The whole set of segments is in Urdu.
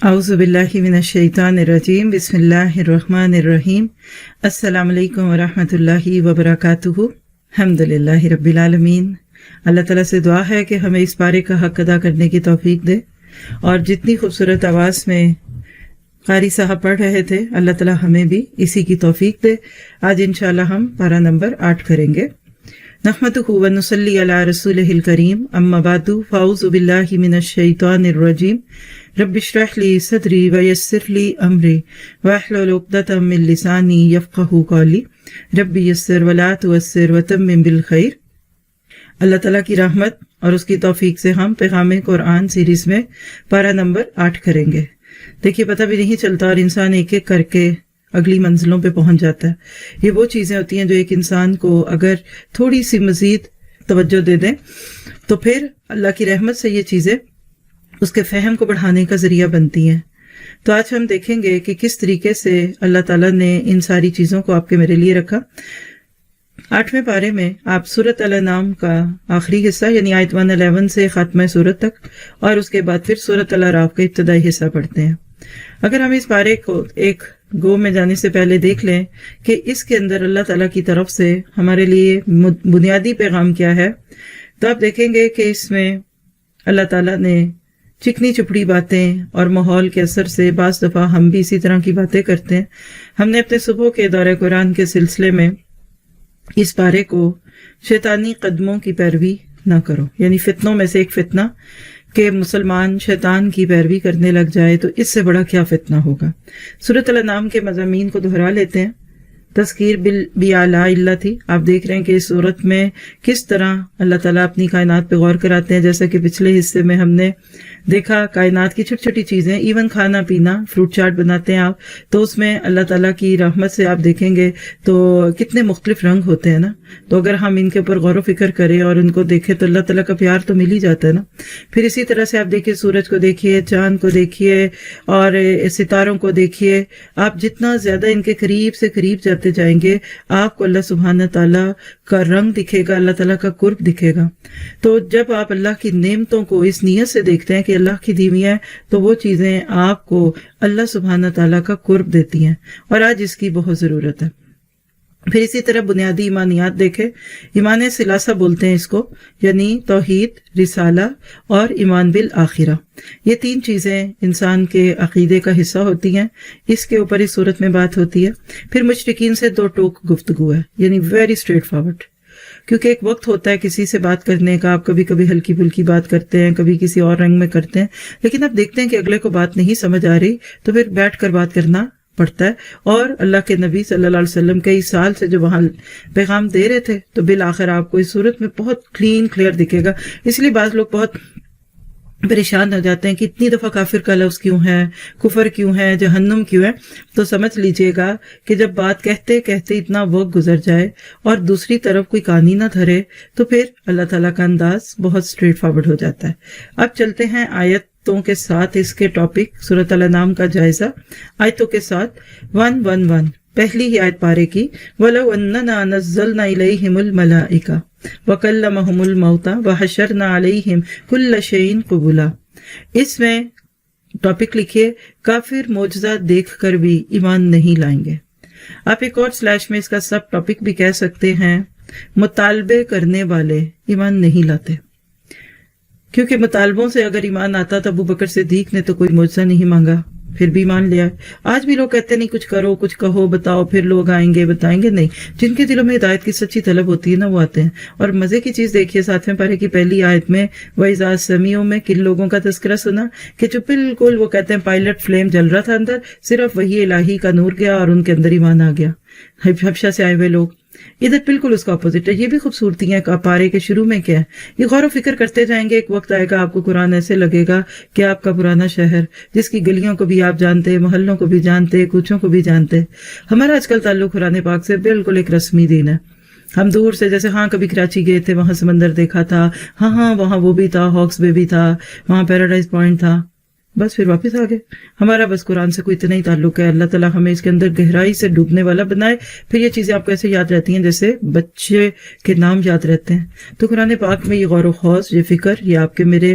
اعوذ باللہ من الشیطان الرجیم بسم اللہ الرحمن الرحیم السلام علیکم ورحمۃ اللہ وبرکاتہ الحمدللہ رب العالمین۔ اللہ تعالیٰ سے دعا ہے کہ ہمیں اس پارے کا حق ادا کرنے کی توفیق دے، اور جتنی خوبصورت آواز میں قاری صاحب پڑھ رہے تھے اللہ تعالیٰ ہمیں بھی اسی کی توفیق دے۔ آج انشاءاللہ ہم پارہ نمبر 8 کریں گے۔ نحمدہ ونصلی علی رسولہ الکریم، اما بعد فاعوذ باللہ من الشیطان الرجیم، رب اشرح لی صدری ویسر لی امری واحلل عقدۃ من لسانی یفقہوا قولی رب یسر ولا تعسر وتمم بالخیر۔ اللہ تعالیٰ کی رحمت اور اس کی توفیق سے ہم پیغام قرآن سیریز میں پارہ نمبر 8 کریں گے۔ دیکھیے پتہ بھی نہیں چلتا اور انسان ایک ایک کر کے اگلی منزلوں پہ پہنچ جاتا ہے۔ یہ وہ چیزیں ہوتی ہیں جو ایک انسان کو اگر تھوڑی سی مزید توجہ دے دیں تو پھر اللہ کی رحمت سے یہ چیزیں اس کے فہم کو بڑھانے کا ذریعہ بنتی ہیں۔ تو آج ہم دیکھیں گے کہ کس طریقے سے اللہ تعالیٰ نے ان ساری چیزوں کو آپ کے میرے لیے رکھا۔ 8ویں پارے میں آپ سورۃ الانعام کا آخری حصہ یعنی آیت 111 سے خاتمہ سورت تک، اور اس کے بعد پھر سورۃ الاعراف کا ابتدائی حصہ پڑھتے ہیں۔ اگر ہم اس پارے کو ایک گو میں جانے سے پہلے دیکھ لیں کہ اس کے اندر اللہ تعالیٰ کی طرف سے ہمارے لیے بنیادی پیغام کیا ہے، تو آپ دیکھیں گے کہ اس میں اللہ تعالیٰ نے چکنی چپڑی باتیں اور ماحول کے اثر سے بعض دفعہ ہم بھی اسی طرح کی باتیں کرتے ہیں۔ ہم نے اپنے صبح کے دورہ قرآن کے سلسلے میں اس پارے کو شیطانی قدموں کی پیروی نہ کرو، یعنی فتنوں میں سے ایک فتنہ کہ مسلمان شیطان کی پیروی کرنے لگ جائے تو اس سے بڑا کیا فتنہ ہوگا۔ سورۃ الانعام کے مضامین کو دہرا لیتے ہیں۔ تذکیر بآلاء اللہ تھی۔ آپ دیکھ رہے ہیں کہ اس صورت میں کس طرح اللہ تعالیٰ اپنی کائنات پہ غور کراتے ہیں، جیسا کہ پچھلے حصے میں ہم نے دیکھا کائنات کی چھوٹی چھوٹی چیزیں، ایون کھانا پینا، فروٹ چاٹ بناتے ہیں آپ تو اس میں اللہ تعالیٰ کی رحمت سے آپ دیکھیں گے تو کتنے مختلف رنگ ہوتے ہیں نا۔ تو اگر ہم ان کے اوپر غور و فکر کریں اور ان کو دیکھیں تو اللہ تعالیٰ کا پیار تو مل ہی جاتا ہے نا۔ پھر اسی طرح سے آپ دیکھیے سورج کو دیکھیے، چاند کو دیکھیے اور ستاروں کو دیکھیے۔ آپ جتنا زیادہ ان کے قریب سے قریب جاتے جائیں گے آپ کو اللہ سبحانہ تعالیٰ کا رنگ دکھے گا، اللہ تعالیٰ کا قرب دکھے گا۔ تو جب آپ اللہ کی نعمتوں کو اس نیت سے دیکھتے ہیں کہ اللہ کی دی ہوئی ہیں تو وہ چیزیں آپ کو اللہ سبحانہ تعالیٰ کا قرب دیتی ہیں، اور آج اس کی بہت ضرورت ہے۔ پھر اسی طرح بنیادی ایمانیات دیکھیں۔ ایمان ثلاثہ بولتے ہیں اس کو، یعنی توحید، رسالہ اور ایمان بالآخرہ۔ یہ 3 چیزیں انسان کے عقیدے کا حصہ ہوتی ہیں۔ اس کے اوپر اس صورت میں بات ہوتی ہے۔ پھر مشرکین سے 2 ٹوک گفتگو ہے، یعنی ویری اسٹریٹ فارورڈ، کیونکہ ایک وقت ہوتا ہے کسی سے بات کرنے کا، آپ کبھی کبھی ہلکی پھلکی بات کرتے ہیں، کبھی کسی اور رنگ میں کرتے ہیں، لیکن اب دیکھتے ہیں کہ اگلے کو بات نہیں سمجھ آ رہی تو پھر بیٹھ کر بات کرنا پڑتا ہے۔ اور اللہ کے نبی صلی اللہ علیہ وسلم کئی سال سے جو وہاں پیغام دے رہے تھے تو بالآخر آپ کو اس صورت میں بہت کلیئر دکھے گا۔ اس لیے بعض لوگ بہت پریشان ہو جاتے ہیں کہ اتنی دفعہ کافر کا لفظ کیوں ہے، کفر کیوں ہے، جہنم کیوں ہے۔ تو سمجھ لیجئے گا کہ جب بات کہتے کہتے اتنا وقت گزر جائے اور دوسری طرف کوئی کہانی نہ دھرے تو پھر اللہ تعالیٰ کا انداز بہت اسٹریٹ فارورڈ ہو جاتا ہے۔ اب چلتے ہیں آیتوں کے ساتھ اس کے ٹاپک سورۃ الانعام کا جائزہ۔ آیتوں کے ساتھ 111 پہلی ہی آیت پارے کی، وَلَوْ أَنَّنَا نَزَّلْنَا إِلَيْهِمُ الْمَلَائِكَةَ وَكَلَّمَهُمُ الْمَوْتَى وَحَشَرْنَا عَلَيْهِمْ كُلَّ شَيْءٍ قُبُلًا۔ اس میں ٹاپک لکھیے، کافر معجزہ دیکھ کر بھی ایمان نہیں لائیں گے۔ آپ ایک اور سلیش میں اس کا سب ٹاپک بھی کہہ سکتے ہیں، مطالبے کرنے والے ایمان نہیں لاتے، کیونکہ مطالبوں سے اگر ایمان آتا تو ابو بکر صدیق نے تو کوئی معجزہ نہیں مانگا، پھر بھی مان لیا۔ آج بھی لوگ کہتے نہیں کچھ کرو، کچھ کہو، بتاؤ، پھر لوگ آئیں گے بتائیں گے، نہیں، جن کے دلوں میں ہدایت کی سچی طلب ہوتی ہے نا وہ آتے ہیں۔ اور مزے کی چیز دیکھیے 7ویں پارے کی پہلی آیت میں وَإِذَا سَمِعُوا میں کن لوگوں کا تذکرہ سنا کہ جو بالکل وہ کہتے ہیں پائلٹ فلیم جل رہا تھا اندر، صرف وہی الہی کا نور گیا اور ان کے اندر ایمان آ گیا۔ حبشہ سے آئے ہوئے لوگ، ادھر بالکل اس کا اپوزٹ ہے۔ یہ بھی خوبصورتی ہے پارے کے شروع میں کیا ہے، یہ غور و فکر کرتے جائیں گے، ایک وقت آئے گا آپ کو قرآن ایسے لگے گا کہ آپ کا پرانا شہر جس کی گلیوں کو بھی آپ جانتے، محلوں کو بھی جانتے، کوچوں کو بھی جانتے۔ ہمارا آج کل تعلق قرآن پاک سے بالکل ایک رسمی دین ہے۔ ہم دور سے جیسے ہاں کبھی کراچی گئے تھے، وہاں سمندر دیکھا تھا، ہاں وہاں وہ بھی تھا، ہاکس بے بھی تھا، وہاں پیراڈائز پوائنٹ تھا، بس پھر واپس آ گئے۔ ہمارا بس قرآن سے کوئی اتنا ہی تعلق ہے۔ اللہ تعالیٰ ہمیں اس کے اندر گہرائی سے ڈوبنے والا بنائے۔ پھر یہ چیزیں آپ کو ایسے یاد رہتی ہیں جیسے بچے کے نام یاد رہتے ہیں۔ تو قرآن پاک میں یہ غور و خوض، یہ فکر، یہ آپ کے میرے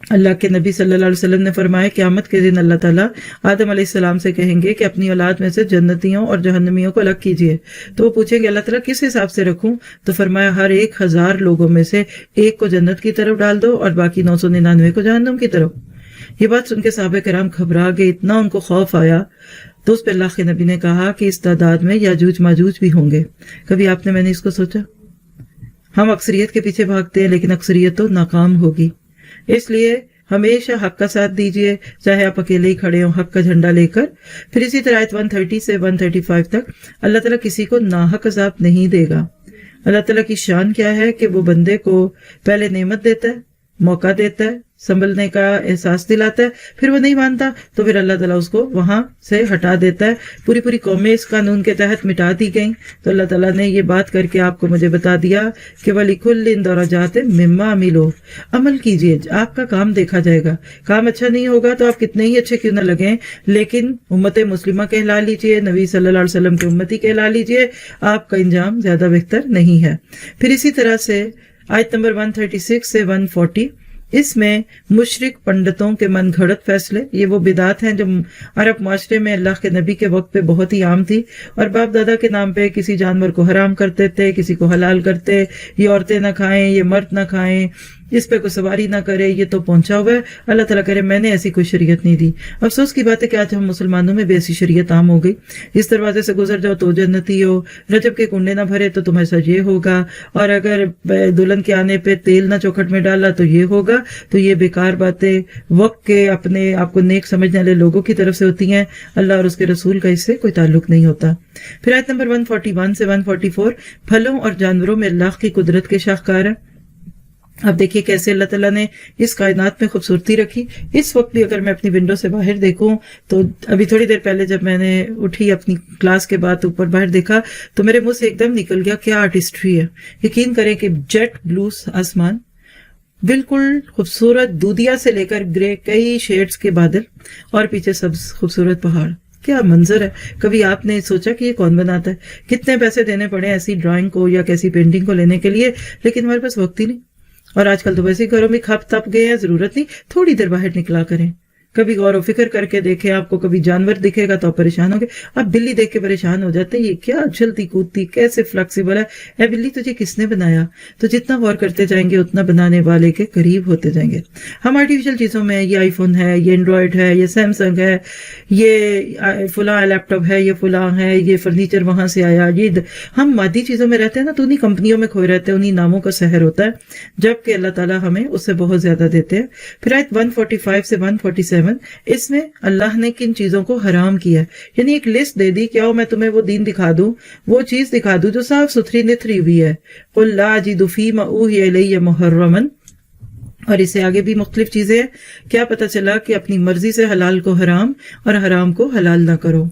اللہ کے نبی صلی اللہ علیہ وسلم نے فرمایا قیامت کے دن اللہ تعالیٰ آدم علیہ السلام سے کہیں گے کہ اپنی اولاد میں سے جنتیوں اور جہنمیوں کو الگ کیجیے. تو وہ پوچھیں گے اللہ تعالیٰ کس حساب سے رکھوں؟ تو فرمایا ہر 1000 لوگوں میں سے ایک کو جنت کی طرف ڈال دو اور باقی 999 کو جہنم کی طرف. یہ بات سن کے صحابہ کرام گھبرا گئے، اتنا ان کو خوف آیا. تو اس پہ اللہ کے نبی نے کہا کہ اس تعداد میں یاجوج ماجوج بھی ہوں گے. کبھی آپ نے میں نے اس کو سوچا؟ ہم اکثریت کے پیچھے بھاگتے ہیں لیکن اکثریت تو ناکام ہوگی. اس لیے ہمیشہ حق کا ساتھ دیجئے، چاہے آپ اکیلے ہی کھڑے ہوں حق کا جھنڈا لے کر. پھر اسی طرح آیت 130 سے 135 تک اللہ تعالیٰ کسی کو ناحق عذاب نہیں دے گا. اللہ تعالیٰ کی شان کیا ہے کہ وہ بندے کو پہلے نعمت دیتا ہے، موقع دیتا ہے، سنبھلنے کا احساس دلاتا ہے، پھر وہ نہیں مانتا تو پھر اللہ تعالیٰ اس کو وہاں سے ہٹا دیتا ہے. پوری قومیں اس قانون کے تحت مٹا دی گئیں. تو اللہ تعالیٰ نے یہ بات کر کے آپ کو مجھے بتا دیا کہ وَلِكُلٍّ دَرَجَاتٍ مِّمَّا عَمِلُوا، عمل کیجئے، آپ کا کام دیکھا جائے گا. کام اچھا نہیں ہوگا تو آپ کتنے ہی اچھے کیوں نہ لگیں، لیکن امت مسلمہ کہلا لیجئے، نبی صلی اللہ علیہ وسلم کی امتی کہلا لیجئے، آپ کا انجام زیادہ بہتر نہیں ہے. پھر اسی طرح سے آیت نمبر 136 سے 140، اس میں مشرک پنڈتوں کے من گھڑت فیصلے، یہ وہ بدعات ہیں جو عرب معاشرے میں اللہ کے نبی کے وقت پہ بہت ہی عام تھی، اور باپ دادا کے نام پہ کسی جانور کو حرام کرتے تھے، کسی کو حلال کرتے، یہ عورتیں نہ کھائیں، یہ مرد نہ کھائیں، اس پہ کوئی سواری نہ کرے، یہ تو پہنچا ہوا ہے. اللہ تعالیٰ کرے میں نے ایسی کوئی شریعت نہیں دی. افسوس کی بات ہے کہ آج ہم مسلمانوں میں بھی ایسی شریعت عام ہو گئی. اس دروازے سے گزر جاؤ تو جنتی ہو، رجب کے کنڈے نہ بھرے تو تمہیں ساتھ یہ ہوگا، اور اگر دلہن کے آنے پہ تیل نہ چوکھٹ میں ڈالا تو یہ ہوگا. تو یہ بیکار باتیں وقت کے اپنے آپ کو نیک سمجھنے والے لوگوں کی طرف سے ہوتی ہیں. اللہ اور اس کے رسول کا اس سے کوئی تعلق نہیں ہوتا. پھر آیت نمبر 141 سے 144، پھلوں اور جانوروں میں اللہ کی قدرت کے شاہکار ہیں. اب دیکھیے کیسے اللہ تعالیٰ نے اس کائنات میں خوبصورتی رکھی. اس وقت بھی اگر میں اپنی ونڈو سے باہر دیکھوں تو ابھی تھوڑی دیر پہلے جب میں نے اٹھی اپنی کلاس کے بعد اوپر باہر دیکھا تو میرے منہ سے ایک دم نکل گیا کیا آرٹسٹری ہے. یقین کریں کہ جیٹ بلو آسمان، بالکل خوبصورت دودھیا سے لے کر گرے کئی شیڈز کے بادل، اور پیچھے سبز خوبصورت پہاڑ. کیا منظر ہے. کبھی آپ نے سوچا کہ یہ کون بناتا ہے؟ کتنے پیسے دینے پڑے ایسی ڈرائنگ کو یا کیسی پینٹنگ کو لینے کے لیے، لیکن ہمارے پاس وقت ہی نہیں. اور آج کل تو ویسے ہی گھروں میں کھپ تپ گئے ہیں، ضرورت نہیں، تھوڑی دیر باہر نکلا کریں. کبھی غور و فکر کر کے دیکھیں، آپ کو کبھی جانور دکھے گا تو آپ پریشان ہوں گے. آپ بلی دیکھ کے پریشان ہو جاتے ہیں، یہ کیا چلتی کودتی، کیسے فلیکسیبل ہے. اے بلی تجھے کس نے بنایا؟ تو جتنا غور کرتے جائیں گے اتنا بنانے والے کے قریب ہوتے جائیں گے. ہم آرٹیفیشل چیزوں میں یہ آئی فون ہے، یہ اینڈرائڈ ہے، یہ سیمسنگ ہے، یہ فلاں لیپ ٹاپ ہے، یہ فلاں ہے، یہ فرنیچر وہاں سے آیا، یہ ہم مادی چیزوں میں رہتے ہیں نا، تو انہیں کمپنیوں میں کھوئے رہتے ہیں، انہیں ناموں کا سحر ہوتا ہے، جبکہ اللہ تعالیٰ ہمیں اس سے بہت زیادہ دیتے ہیں. پھر آیت 145 سے 147، اس میں اللہ نے کن چیزوں کو حرام کیا ہے، یعنی ایک لسٹ دے دی کہ آؤ میں تمہیں وہ دین دکھا دوں، وہ چیز دکھا دوں جو صاف ستھری نتھری ہوئی ہے. قُلْ لَا أَجِدُ فِي مَا أُوحِيَ إِلَيَّ مُحَرَّمًا، اور اسے آگے بھی مختلف چیزیں ہیں. کیا پتہ چلا کہ اپنی مرضی سے حلال کو حرام اور حرام کو حلال نہ کرو.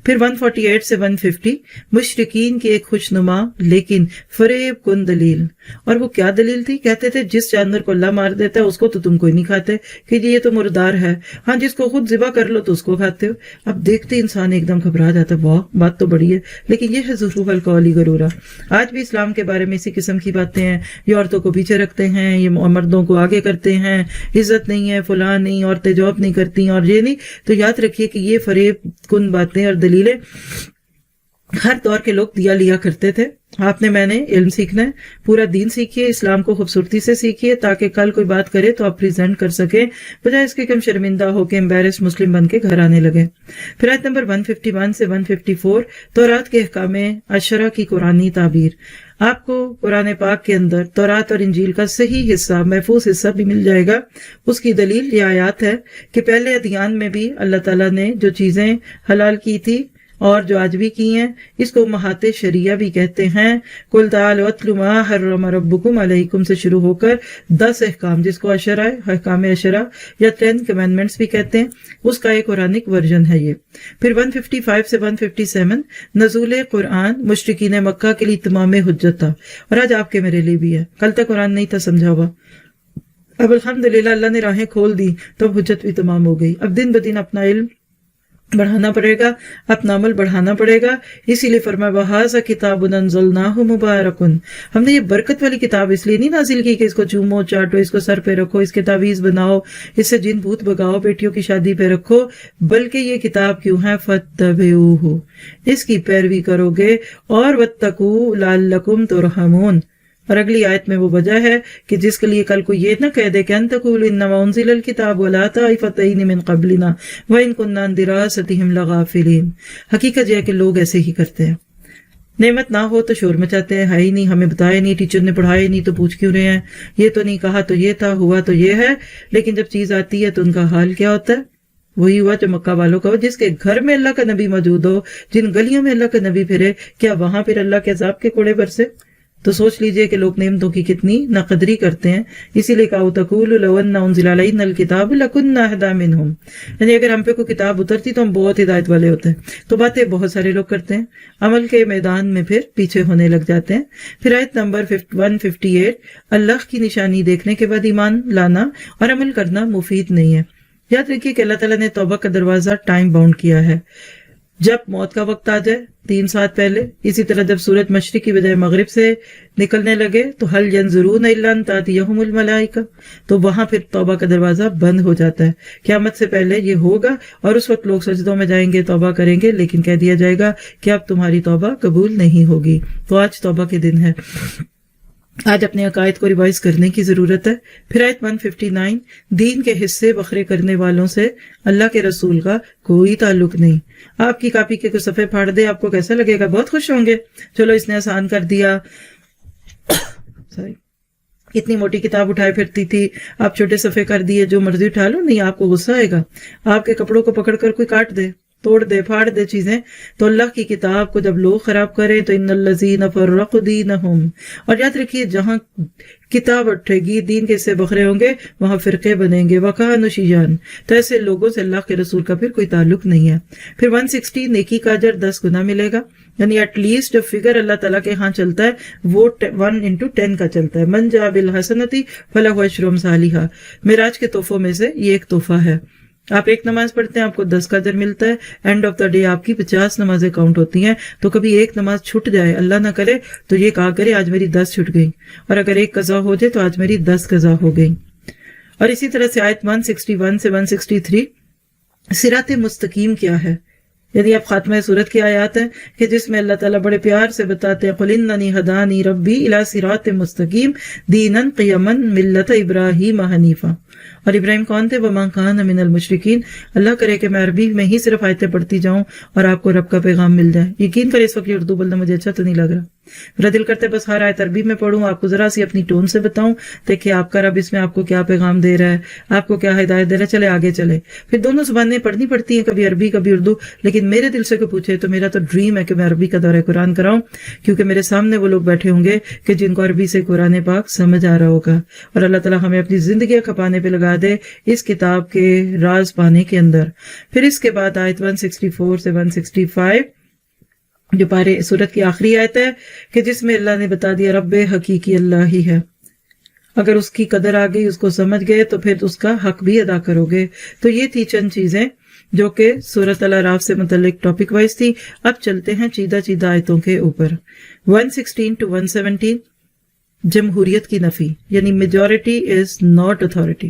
پھر 148 سے 150، مشرکین کی ایک خوشنما لیکن فریب کن دلیل. اور وہ کیا دلیل تھی؟ کہتے تھے جس جانور کو اللہ مار دیتا ہے اس کو تو تم کوئی نہیں کھاتے، کہ یہ تو مردار ہے. ہاں جس کو خود ذبح کر لو تو اس کو کھاتے ہو. اب دیکھتے انسان ایک دم گھبرا جاتا ہے، واہ بات تو بڑی ہے. لیکن یہ ہے ظہور القول غرورا. آج بھی اسلام کے بارے میں اسی قسم کی باتیں ہیں. یہ عورتوں کو پیچھے رکھتے ہیں، یہ مردوں کو آگے کرتے ہیں، عزت نہیں ہے، فلاں نہیں، عورتیں جاب نہیں کرتی اور یہ نہیں. تو یاد رکھیے کہ یہ فریب کن باتیں اور دلیلیں ہر دور کے لوگ دیا لیا کرتے تھے. آپ نے میں نے علم سیکھنا ہے، پورا دین سیکھیے، اسلام کو خوبصورتی سے سیکھیے تاکہ کل کوئی بات کرے تو آپ پریزنٹ کر سکیں، بجائے اس کے کہ ہم شرمندہ ہو کے امبیرس مسلم بن کے گھر آنے لگے. پھر آیت نمبر 151 سے 154، تورات کے احکام عشرہ کی قرآنی تعبیر. آپ کو قرآن پاک کے اندر تورات اور انجیل کا صحیح حصہ، محفوظ حصہ بھی مل جائے گا. اس کی دلیل یہ آیات ہے کہ پہلے ادیان میں بھی اللہ تعالیٰ نے جو چیزیں حلال کی تھی اور جو آج بھی کی ہیں، اس کو امہات شریعہ بھی کہتے ہیں. قُلْ تَعَالَوْا أَتْلُ مَا حَرَّمَ رَبُّكُمْ عَلَيْكُمْ سے شروع ہو کر 10 احکام، جس کو عشرہ احکام عشرہ یا 10 کمینڈمنٹس بھی کہتے ہیں، اس کا ایک قرآنک ورژن ہے یہ. پھر 155 سے 157، نزول قرآن مشرکین مکہ کے لیے تمام حجت تھا، اور آج آپ کے میرے لیے بھی ہے. کل تک قرآن نہیں تھا سمجھا ہوا، اب الحمدللہ اللہ نے راہیں کھول دی تو اب حجت بھی تمام ہو گئی. اب دن بدن اپنا علم بڑھانا پڑے گا، اپنا عمل بڑھانا پڑے گا. اسی لیے فرمایا وَهَٰذَا كِتَابٌ أَنزَلْنَاهُ مُبَارَكٌ، ہم نے یہ برکت والی کتاب اس لیے نہیں نازل کی کہ اس کو چومو چاٹو، اس کو سر پہ رکھو، اس کے تعویذ بناؤ، اس سے جن بھوت بگاؤ، بیٹیوں کی شادی پہ رکھو، بلکہ یہ کتاب کیوں ہے فَاتَّبِعُوهُ، اس کی پیروی کرو گے، اور وَاتَّقُوا لَعَلَّكُمْ تُرْحَمُونَ. اور اگلی آیت میں وہ وجہ ہے کہ جس کے لیے کل کو یہ نہ کہہ دے کہ ان تقول انما انزل الکتاب ولا طائفتین من قبلنا وان كنا عن دراستهم لغافلین. حقیقت یہ ہے کہ لوگ ایسے ہی کرتے ہیں، نعمت نہ ہو تو شور مچاتے ہیں، ہے ہی نہیں، ہمیں بتایا نہیں، ٹیچر نے پڑھایا نہیں تو پوچھ کیوں رہے ہیں، یہ تو نہیں کہا تو یہ تھا، ہوا تو یہ ہے. لیکن جب چیز آتی ہے تو ان کا حال کیا ہوتا ہے؟ وہی ہوا جو مکہ والوں کا ہو، جس کے گھر میں اللہ کا نبی موجود ہو، جن گلیوں میں اللہ کا نبی پھرے، کیا وہاں پھر اللہ کے عذاب کے کوڑے برسے؟ تو سوچ لیجئے کہ لوگ نعمتوں کی کتنی ناقدری کرتے ہیں. اسی لیے کہا تقول لو ان انزل علینا الکتاب لکنا اہدی منہم، یعنی اگر ہم پہ کوئی کتاب اترتی تو ہم بہت ہدایت والے ہوتے ہیں. تو باتیں بہت سارے لوگ کرتے ہیں، عمل کے میدان میں پھر پیچھے ہونے لگ جاتے ہیں. پھر آیت نمبر 158، اللہ کی نشانی دیکھنے کے بعد ایمان لانا اور عمل کرنا مفید نہیں ہے. یاد رکھیے کہ اللہ تعالیٰ نے توبہ کا دروازہ ٹائم باؤنڈ کیا ہے. جب موت کا وقت آ جائے 3 ساعت پہلے، اسی طرح جب سورج مشرق کی بجائے مغرب سے نکلنے لگے تو هل ينظرون الا ان تاتيهم الملائکہ، تو وہاں پھر توبہ کا دروازہ بند ہو جاتا ہے. قیامت سے پہلے یہ ہوگا اور اس وقت لوگ سجدوں میں جائیں گے، توبہ کریں گے، لیکن کہہ دیا جائے گا کہ اب تمہاری توبہ قبول نہیں ہوگی. تو آج توبہ کے دن ہے، آج اپنے عقائد کو ریوائز کرنے کی ضرورت ہے. پھر آیت 159، دین کے حصے بکھرے کرنے والوں سے اللہ کے رسول کا کوئی تعلق نہیں. آپ کی کاپی کے کچھ صفحے پھاڑ دے، آپ کو کیسا لگے گا؟ بہت خوش ہوں گے، چلو اس نے آسان کر دیا. اتنی موٹی کتاب اٹھائے پھرتی تھی، آپ چھوٹے صفحے کر دیے، جو مرضی اٹھا لو. نہیں، آپ کو غصہ آئے گا. آپ کے کپڑوں کو پکڑ کر کوئی کاٹ دے، توڑ دے، پھاڑ دے چیزیں. تو اللہ کی کتاب کو جب لوگ خراب کریں تو ان الذین فرقوا دینہم، اور یاد رکھیے جہاں کتاب اٹھے گی، دین کے حصے بکھرے ہوں گے، وہاں فرقے بنیں گے. وکانوا شیعاً، تو ایسے لوگوں سے اللہ کے رسول کا پھر کوئی تعلق نہیں ہے. پھر 160، نیکی کا اجر 10 گنا ملے گا. یعنی ایٹ لیسٹ جو فگر اللہ تعالیٰ کے ہاں چلتا ہے وہ 1/10 کا چلتا ہے. من جاء بالحسنۃ فلہ عشر امثالھا، معراج کے تحفوں میں سے یہ ایک تحفہ ہے. آپ ایک نماز پڑھتے ہیں، آپ کو 10 کا اجر ملتا ہے. اینڈ آف دا ڈے آپ کی 50 نمازیں کاؤنٹ ہوتی ہیں. تو کبھی ایک نماز چھٹ جائے، اللہ نہ کرے، تو یہ کہا کرے آج میری 10 چھٹ گئی، اور اگر ایک قضا ہو جائے تو آج میری 10 قضا ہو گئی. اور اسی طرح سے آیت 161 سے 163، صراط مستقیم کیا ہے؟ یعنی اب خاتمہ سورت کی آیات ہیں کہ جس میں اللہ تعالیٰ بڑے پیار سے بتاتے ہیں قُلْ إِنَّنِي هَدَانِي رَبِّي إِلَىٰ صِرَاطٍ مُسْتَقِيمٍ دِينًا قِيَمًا مِلَّةَ إِبْرَاهِيمَ حنیفا. اور ابراہیم کون تھے؟ وَمَا كَانَ مِنَ الْمُشْرِكِينَ. اللہ کرے کہ میں عربی میں ہی صرف آیتیں پڑھتی جاؤں اور آپ کو رب کا پیغام مل جائے. یقین کرے اس وقت یہ اردو بولنا مجھے اچھا تو نہیں لگ رہا، میرا دل کرتا ہے بس ہر آیت عربی میں پڑھوں، آپ کو ذرا سی اپنی ٹون سے بتاؤں، دیکھیں آپ کا رب اس میں آپ کو کیا پیغام دے رہا ہے، آپ کو کیا ہدایت دے رہا ہے. چلے آگے چلے. پھر دونوں زبانیں پڑھنی پڑتی ہیں، کبھی عربی کبھی اردو. لیکن میرے دل سے کوئی پوچھے تو میرا تو ڈریم ہے کہ میں عربی کا دورہ قرآن کراؤں، کیونکہ میرے سامنے وہ لوگ بیٹھے ہوں گے کہ جن کو عربی سے قرآن پاک سمجھ آ رہا ہوگا. اور اللہ تعالیٰ ہمیں اپنی زندگیاں کھپانے پہ لگا دے اس کتاب کے راز پانے کے اندر. پھر اس کے بعد آیت 164 سے 165 جو پارے سورت کی آخری آیت ہے کہ جس میں اللہ نے بتا دیا رب حقیقی اللہ ہی ہے. اگر اس کی قدر آ گئی، اس کو سمجھ گئے، تو پھر اس کا حق بھی ادا کرو گے. تو یہ تھی چند چیزیں جو کہ سورۃ الاعراف سے متعلق ٹاپک وائز تھی. اب چلتے ہیں چیدہ چیدہ آیتوں کے اوپر. 116 to 117، جمہوریت کی نفی، یعنی میجورٹی از ناٹ اتھارٹی.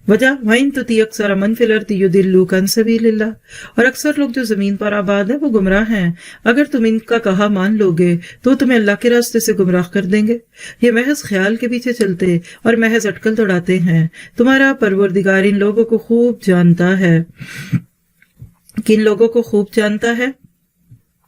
وجہ وَإِن تُطِعْ أَكْثَرَ مَنْ فِي الْأَرْضِ يُضِلُّوكَ عَنْ سَبِيلِ اللَّهِ، اور اکثر لوگ جو زمین پر آباد ہیں وہ گمراہ ہیں. اگر تم ان کا کہا مان لو گے تو تمہیں اللہ کے راستے سے گمراہ کر دیں گے. یہ محض خیال کے پیچھے چلتے اور محض اٹکل دوڑاتے ہیں. تمہارا پروردگار ان لوگوں کو خوب جانتا ہے. کن لوگوں کو خوب جانتا ہے؟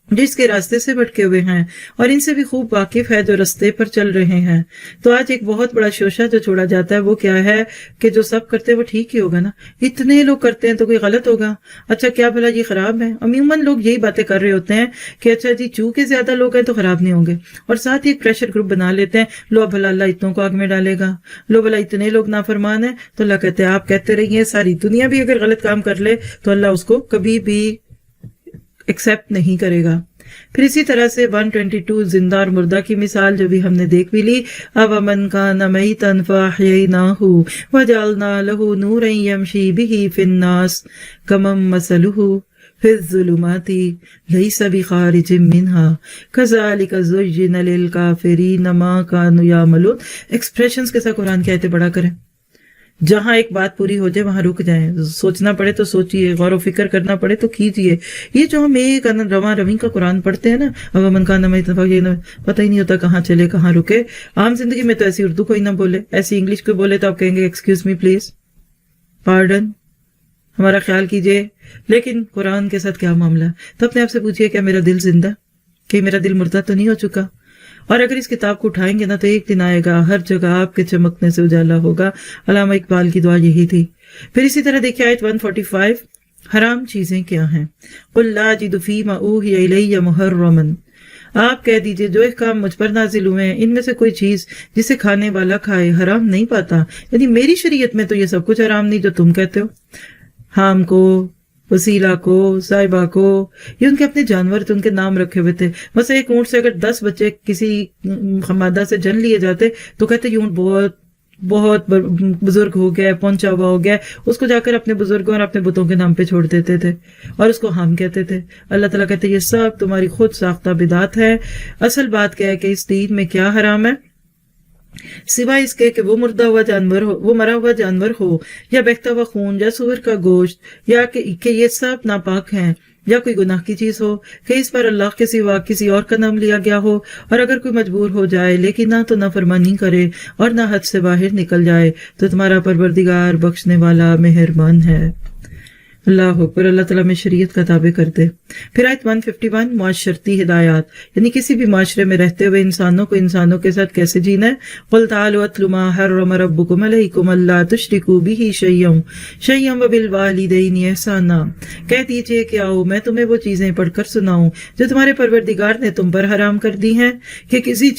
جس کے راستے سے بھٹکے ہوئے ہیں، اور ان سے بھی خوب واقف ہے جو راستے پر چل رہے ہیں. تو آج ایک بہت بڑا شوشہ جو چھوڑا جاتا ہے وہ کیا ہے کہ جو سب کرتے ہیں وہ ٹھیک ہی ہوگا نا، اتنے لوگ کرتے ہیں تو کوئی غلط ہوگا. اچھا کیا بھلا یہ خراب ہے؟ عموماً لوگ یہی باتیں کر رہے ہوتے ہیں کہ اچھا جی چونکہ زیادہ لوگ ہیں تو خراب نہیں ہوں گے، اور ساتھ ہی ایک پریشر گروپ بنا لیتے ہیں، لو بھلا اللہ اتنوں کو آگ میں ڈالے گا، لو بھلا اتنے لوگ نافرمان ہیں. تو اللہ کہتے ہیں آپ کہتے رہیے، ساری دنیا بھی اگر غلط کام کر لے تو اللہ اس کو کبھی بھی ایکسیپٹ نہیں کرے گا. پھر اسی طرح سے 122 زندہ اور مردہ کی مثال جو بھی ہم نے دیکھ بھی لی. أَوَمَنْ كَانَ مَيْتًا فَأَحْيَيْنَاهُ وَجَعَلْنَا لَهُ نُورًا يَمْشِي بِهِ فِي النَّاسِ كَمَنْ مَثَلُهُ فی الظلمات لیس بخارج منہا کذالک زین للکافرین ما کانوا یعملون. ایکسپریشنز کے ساتھ قرآن کی آیتیں پڑھا کریں. جہاں ایک بات پوری ہو جائے وہاں رک جائیں. سوچنا پڑے تو سوچئے، غور و فکر کرنا پڑے تو کیجئے. یہ جو ہم ایک رواں روی کا قرآن پڑھتے ہیں نا، اب من کا نام پتہ ہی نہیں ہوتا کہاں چلے کہاں رکے. عام زندگی میں تو ایسی اردو کوئی نہ بولے، ایسی انگلش کوئی بولے تو آپ کہیں گے ایکسکیوز می پلیز، پارڈن، ہمارا خیال کیجئے. لیکن قرآن کے ساتھ کیا معاملہ ہے؟ تو اپنے آپ سے پوچھئے کیا میرا دل زندہ، کہ میرا دل مردہ تو نہیں ہو چکا؟ اور اگر اس کتاب کو اٹھائیں گے نا تو ایک دن آئے گا ہر جگہ آپ کے چمکنے سے اجالا ہوگا. علامہ اقبال کی دعا یہی تھی. پھر اسی طرح دیکھیں آیت 145، حرام چیزیں کیا ہیں؟ قُلْ لَا أَجِدُ فِي مَا أُوحِيَ إِلَيَّ مُحَرَّمًا، آپ کہہ دیجئے جو احکام مجھ پر نازل ہوئے ہیں ان میں سے کوئی چیز جسے کھانے والا کھائے حرام نہیں پاتا. یعنی میری شریعت میں تو یہ سب کچھ حرام نہیں جو تم کہتے ہو. حام کو، وسیلہ کو، صاحبہ کو، یہ ان کے اپنے جانور تھے، ان کے نام رکھے ہوئے تھے. بس ایک اونٹ سے اگر 10 بچے کسی مادہ سے جن لیے جاتے تو کہتے یہ اونٹ بہت بہت بزرگ ہو گیا، پہنچا ہوا ہو گیا. اس کو جا کر اپنے بزرگوں اور اپنے بتوں کے نام پہ چھوڑ دیتے تھے اور اس کو حام کہتے تھے. اللہ تعالیٰ کہتے یہ سب تمہاری خود ساختہ بدعت ہے. اصل بات کیا ہے کہ اس دین میں کیا حرام ہے سوائے اس کے کہ وہ مردہ ہوا جانور ہو، وہ مرا ہوا جانور ہو، یا بہتا ہوا خون، یا سور کا گوشت، یا کہ یہ سب ناپاک ہیں، یا کوئی گناہ کی چیز ہو کہ اس پر اللہ کے سوا کسی اور کا نام لیا گیا ہو. اور اگر کوئی مجبور ہو جائے لیکن نہ تو نافرمانی کرے اور نہ حد سے باہر نکل جائے تو تمہارا پروردگار بخشنے والا مہربان ہے. اللہ اکبر. اللہ تعالیٰ میں شریعت کا تابع کر دے. پھر آیت 151 معاشرتی ہدایات، یعنی کسی بھی معاشرے میں رہتے ہوئے انسانوں کو انسانوں کے ساتھ کیسے جینا ہے. قُلْ تَعَالُوا أَتْلُ مَا حَرَّمَ رَبُّكُمْ عَلَيْكُمْ أَلَّا تُشْرِكُوا بِهِ شَيْئًا وَبِالْوَالِدَيْنِ إِحْسَانًا. کہہ دیجئے کہ آؤ میں تمہیں وہ چیزیں پڑھ کر سناؤں جو تمہارے پروردگار نے تم پر حرام کر دی ہیں، کہ کسی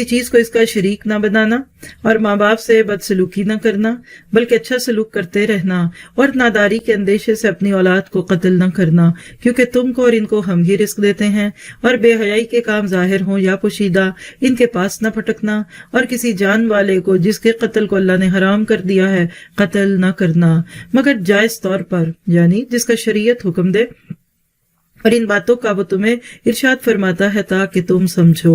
چیز کو اس کا شریک نہ بنانا، اور ماں باپ سے بدسلوکی نہ کرنا بلکہ اچھا سلوک کرتے رہنا، اور ناداری کے اندیشے سے اپنی اولاد کو قتل نہ کرنا، کیونکہ تم کو اور ان کو ہم ہی رزق دیتے ہیں. اور بے حیائی کے کام ظاہر ہوں یا پوشیدہ ان کے پاس نہ پھٹکنا، اور کسی جان والے کو جس کے قتل کو اللہ نے حرام کر دیا ہے قتل نہ کرنا مگر جائز طور پر، یعنی جس کا شریعت حکم دے. اور ان باتوں کا وہ تمہیں ارشاد فرماتا ہے تاکہ تم سمجھو.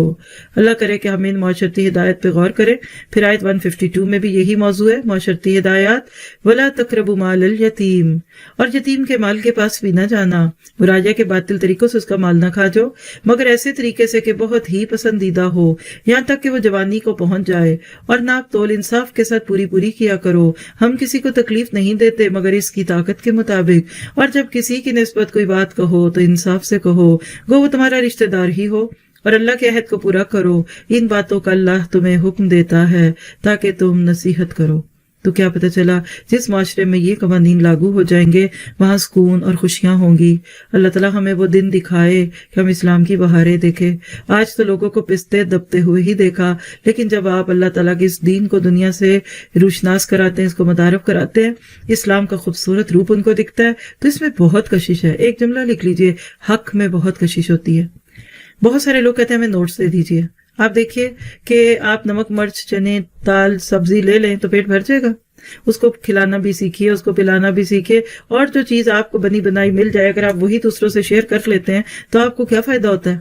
اللہ کرے کہ ہم ان معاشرتی ہدایت پہ غور کریں. پھر آیت 152 میں بھی یہی موضوع ہے، معاشرتی ہدایات. وَلَا تَقْرَبُوا مَالَ الْيَتِيمِ، اور یتیم کے مال کے پاس بھی نہ جانا. برایا کے باطل طریقوں سے اس کا مال نہ کھا جاؤ مگر ایسے طریقے سے کہ بہت ہی پسندیدہ ہو، یہاں تک کہ وہ جوانی کو پہنچ جائے. اور ناپ تول انصاف کے ساتھ پوری کیا کرو. ہم کسی کو تکلیف نہیں دیتے مگر اس کی طاقت کے مطابق. اور جب کسی کی نسبت کوئی بات کہو تو انصاف سے کہو، گو وہ تمہارا رشتہ دار ہی ہو. اور اللہ کے عہد کو پورا کرو. ان باتوں کا اللہ تمہیں حکم دیتا ہے تاکہ تم نصیحت کرو. تو کیا پتہ چلا جس معاشرے میں یہ قوانین لاگو ہو جائیں گے وہاں سکون اور خوشیاں ہوں گی. اللہ تعالیٰ ہمیں وہ دن دکھائے کہ ہم اسلام کی بہاریں دیکھیں. آج تو لوگوں کو پستے دبتے ہوئے ہی دیکھا، لیکن جب آپ اللہ تعالیٰ کے اس دین کو دنیا سے روشناس کراتے ہیں، اس کو متعارف کراتے ہیں، اسلام کا خوبصورت روپ ان کو دکھتا ہے، تو اس میں بہت کشش ہے. ایک جملہ لکھ لیجئے، حق میں بہت کشش ہوتی ہے. بہت سارے لوگ کہتے ہیں ہمیں نوٹس دے دیجئے. آپ دیکھیے کہ آپ نمک مرچ چنے دال سبزی لے لیں تو پیٹ بھر جائے گا. اس کو کھلانا بھی سیکھیے، اس کو پلانا بھی سیکھیے. اور جو چیز آپ کو بنی بنائی مل جائے اگر آپ وہی دوسروں سے شیئر کر لیتے ہیں تو آپ کو کیا فائدہ ہوتا ہے؟